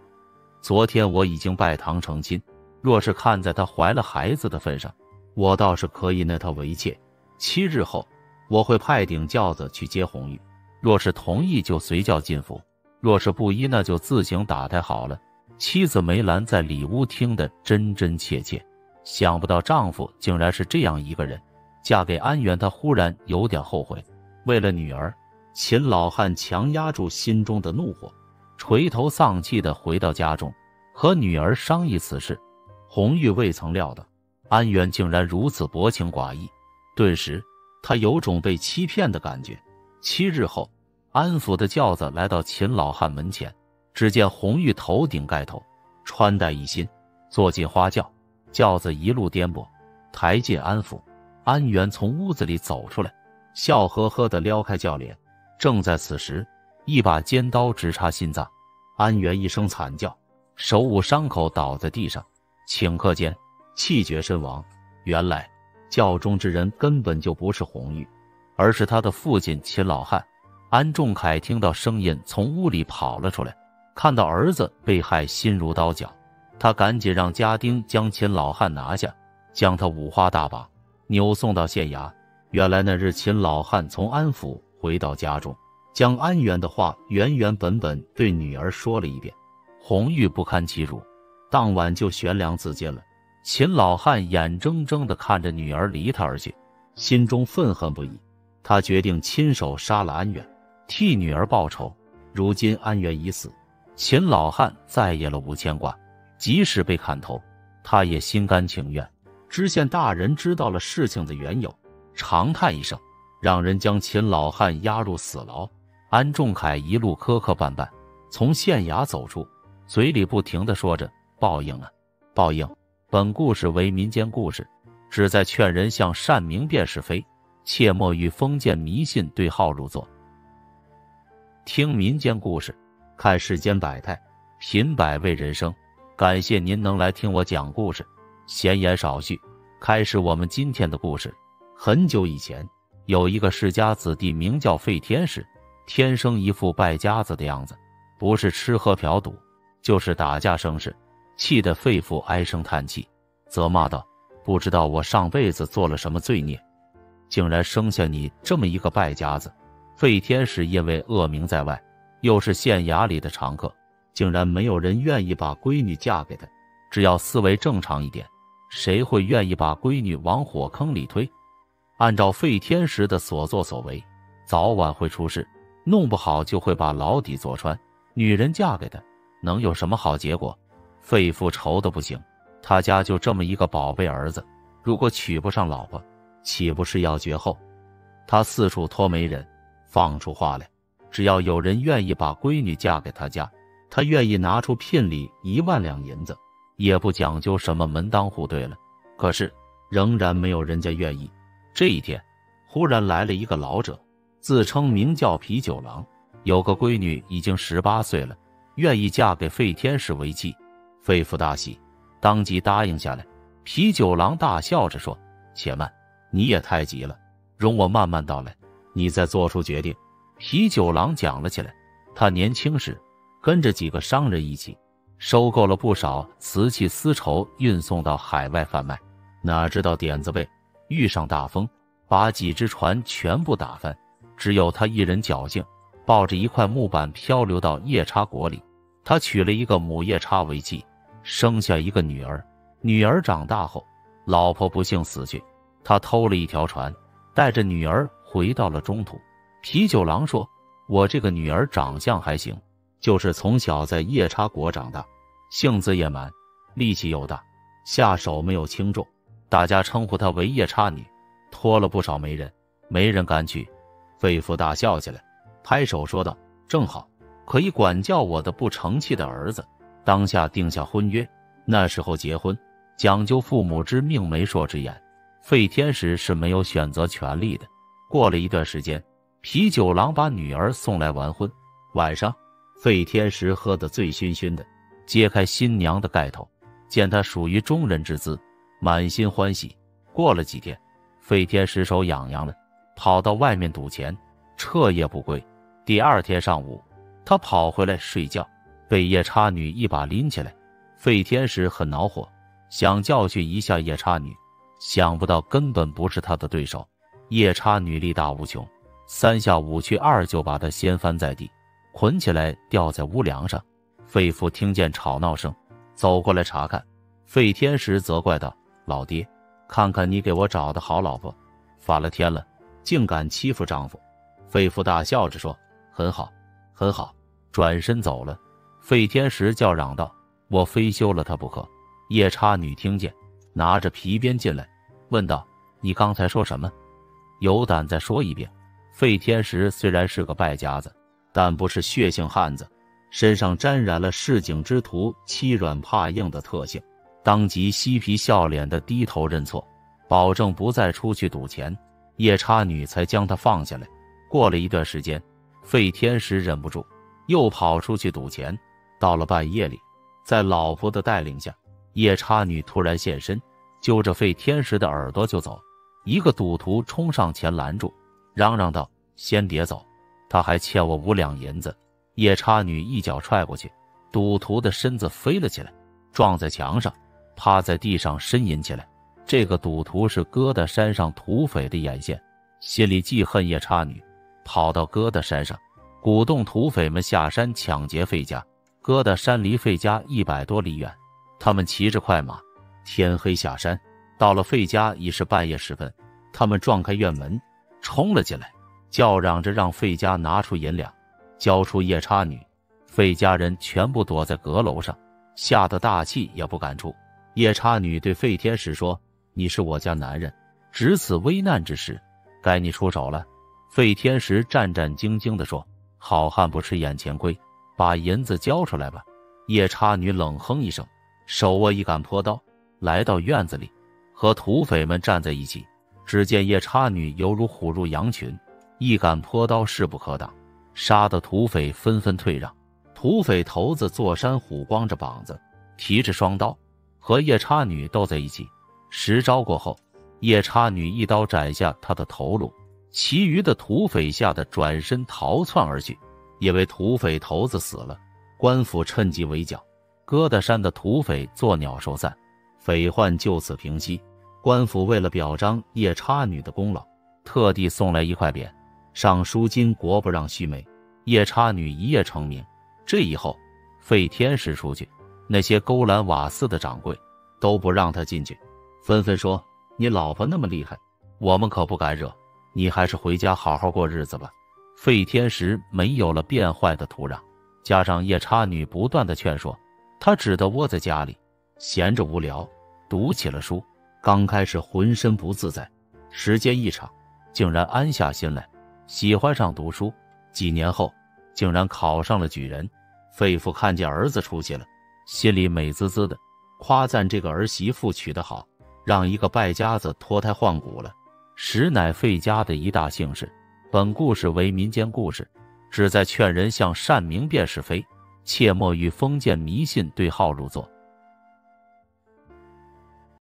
昨天我已经拜堂成亲，若是看在她怀了孩子的份上，我倒是可以纳她为妾。7日后，我会派顶轿子去接红玉，若是同意就随轿进府，若是不依，那就自行打胎好了。”妻子梅兰在里屋听得真真切切，想不到丈夫竟然是这样一个人。嫁给安远，她忽然有点后悔。为了女儿，秦老汉强压住心中的怒火，垂头丧气地回到家中，和女儿商议此事。红玉未曾料到安远竟然如此薄情寡义，顿时他有种被欺骗的感觉。7日后，安抚的轿子来到秦老汉门前，只见红玉头顶盖头，穿戴一新，坐进花轿。轿子一路颠簸，抬进安府。安远从屋子里走出来，笑呵呵地撩开轿帘。正在此时，一把尖刀直插心脏，安远一声惨叫，手捂伤口倒在地上，顷刻间气绝身亡。原来轿中之人根本就不是红玉，而是他的父亲秦老汉。安仲恺听到声音从屋里跑了出来，看到儿子被害，心如刀绞，他赶紧让家丁将秦老汉拿下，将他五花大绑，扭送到县衙。原来那日秦老汉从安府回到家中，将安远的话原原本本对女儿说了一遍。红玉不堪其辱，当晚就悬梁自尽了。秦老汉眼睁睁地看着女儿离他而去，心中愤恨不已。他决定亲手杀了安远，替女儿报仇。如今安远已死，秦老汉再也了无牵挂，即使被砍头，他也心甘情愿。知县大人知道了事情的缘由，长叹一声，让人将秦老汉押入死牢。安仲恺一路磕磕绊绊从县衙走出，嘴里不停地说着：“报应啊，报应！”本故事为民间故事，旨在劝人向善明辨是非，切莫与封建迷信对号入座。听民间故事，看世间百态，品百味人生。感谢您能来听我讲故事，闲言少叙，开始我们今天的故事。很久以前，有一个世家子弟名叫费天时，天生一副败家子的样子，不是吃喝嫖赌，就是打架生事，气得费父唉声叹气，责骂道：不知道我上辈子做了什么罪孽，竟然生下你这么一个败家子。费天时因为恶名在外，又是县衙里的常客，竟然没有人愿意把闺女嫁给他。只要思维正常一点，谁会愿意把闺女往火坑里推？按照费天时的所作所为，早晚会出事，弄不好就会把牢底坐穿。女人嫁给他，能有什么好结果？费父愁得不行，他家就这么一个宝贝儿子，如果娶不上老婆，岂不是要绝后？他四处托媒人，放出话来，只要有人愿意把闺女嫁给他家，他愿意拿出聘礼1万两银子，也不讲究什么门当户对了。可是仍然没有人家愿意。这一天，忽然来了一个老者，自称名叫啤酒郎，有个闺女已经18岁了，愿意嫁给费天时为妻。费父大喜，当即答应下来。啤酒郎大笑着说：且慢，你也太急了，容我慢慢道来，你再做出决定。啤酒郎讲了起来，他年轻时跟着几个商人一起收购了不少瓷器丝绸，运送到海外贩卖，哪知道点子背，遇上大风，把几只船全部打翻，只有他一人侥幸，抱着一块木板漂流到夜叉国里。他娶了一个母夜叉为妻，生下一个女儿。女儿长大后，老婆不幸死去，他偷了一条船，带着女儿回到了中途。啤酒郎说：我这个女儿长相还行，就是从小在夜叉国长大，性子也蛮，力气又大，下手没有轻重，大家称呼她为夜叉女，托了不少媒人，没人敢娶。费父大笑起来，拍手说道：正好，可以管教我的不成器的儿子。当下定下婚约，那时候结婚讲究父母之命媒妁之言，费天时是没有选择权利的。过了一段时间，啤酒郎把女儿送来完婚。晚上，费天时喝得醉醺醺的，揭开新娘的盖头，见她属于中人之姿，满心欢喜。过了几天，费天时手痒痒了，跑到外面赌钱，彻夜不归。第二天上午，他跑回来睡觉，被夜叉女一把拎起来。费天时很恼火，想教训一下夜叉女，想不到根本不是他的对手。夜叉女力大无穷，3下5去2就把他掀翻在地，捆起来吊在屋梁上。费父听见吵闹声，走过来查看。费天时责怪道：老爹，看看你给我找的好老婆，反了天了，竟敢欺负丈夫。费父大笑着说：很好，很好，转身走了。费天时叫嚷道：我非休了她不可。夜叉女听见，拿着皮鞭进来，问道：你刚才说什么？有胆再说一遍。费天时虽然是个败家子，但不是血性汉子，身上沾染了市井之徒欺软怕硬的特性，当即嬉皮笑脸的低头认错，保证不再出去赌钱。夜叉女才将他放下来。过了一段时间，费天时忍不住，又跑出去赌钱。到了半夜里，在老婆的带领下，夜叉女突然现身，揪着费天时的耳朵就走。一个赌徒冲上前拦住，嚷嚷道：先别走，他还欠我5两银子。夜叉女一脚踹过去，赌徒的身子飞了起来，撞在墙上，趴在地上呻吟起来。这个赌徒是疙瘩山上土匪的眼线，心里记恨夜叉女，跑到疙瘩山上，鼓动土匪们下山抢劫费家。疙瘩山离费家100多里远，他们骑着快马，天黑下山，到了费家已是半夜时分。他们撞开院门，冲了进来，叫嚷着让费家拿出银两，交出夜叉女。费家人全部躲在阁楼上，吓得大气也不敢出。夜叉女对费天时说：你是我家男人，值此危难之时，该你出手了。费天时战战兢兢地说：好汉不吃眼前亏，把银子交出来吧。夜叉女冷哼一声，手握一杆坡刀，来到院子里，和土匪们站在一起。只见夜叉女犹如虎入羊群，一杆泼刀势不可挡，杀得土匪纷纷退让。土匪头子座山虎光着膀子，提着双刀，和夜叉女斗在一起。10招过后，夜叉女一刀斩下他的头颅，其余的土匪吓得转身逃窜而去。因为土匪头子死了，官府趁机围剿，疙瘩山的土匪作鸟兽散，匪患就此平息。官府为了表彰夜叉女的功劳，特地送来1块匾，上书今国不让须眉，夜叉女一夜成名。这以后，废天时出去，那些勾栏瓦肆的掌柜都不让他进去，纷纷说：“你老婆那么厉害，我们可不敢惹，你还是回家好好过日子吧。”废天时没有了变坏的土壤，加上夜叉女不断的劝说，他只得窝在家里，闲着无聊，读起了书。刚开始浑身不自在，时间一长，竟然安下心来，喜欢上读书。几年后，竟然考上了举人。废父看见儿子出息了，心里美滋滋的，夸赞这个儿媳妇娶得好，让一个败家子脱胎换骨了，实乃废家的一大幸事。本故事为民间故事，旨在劝人向善明辨是非，切莫与封建迷信对号入座。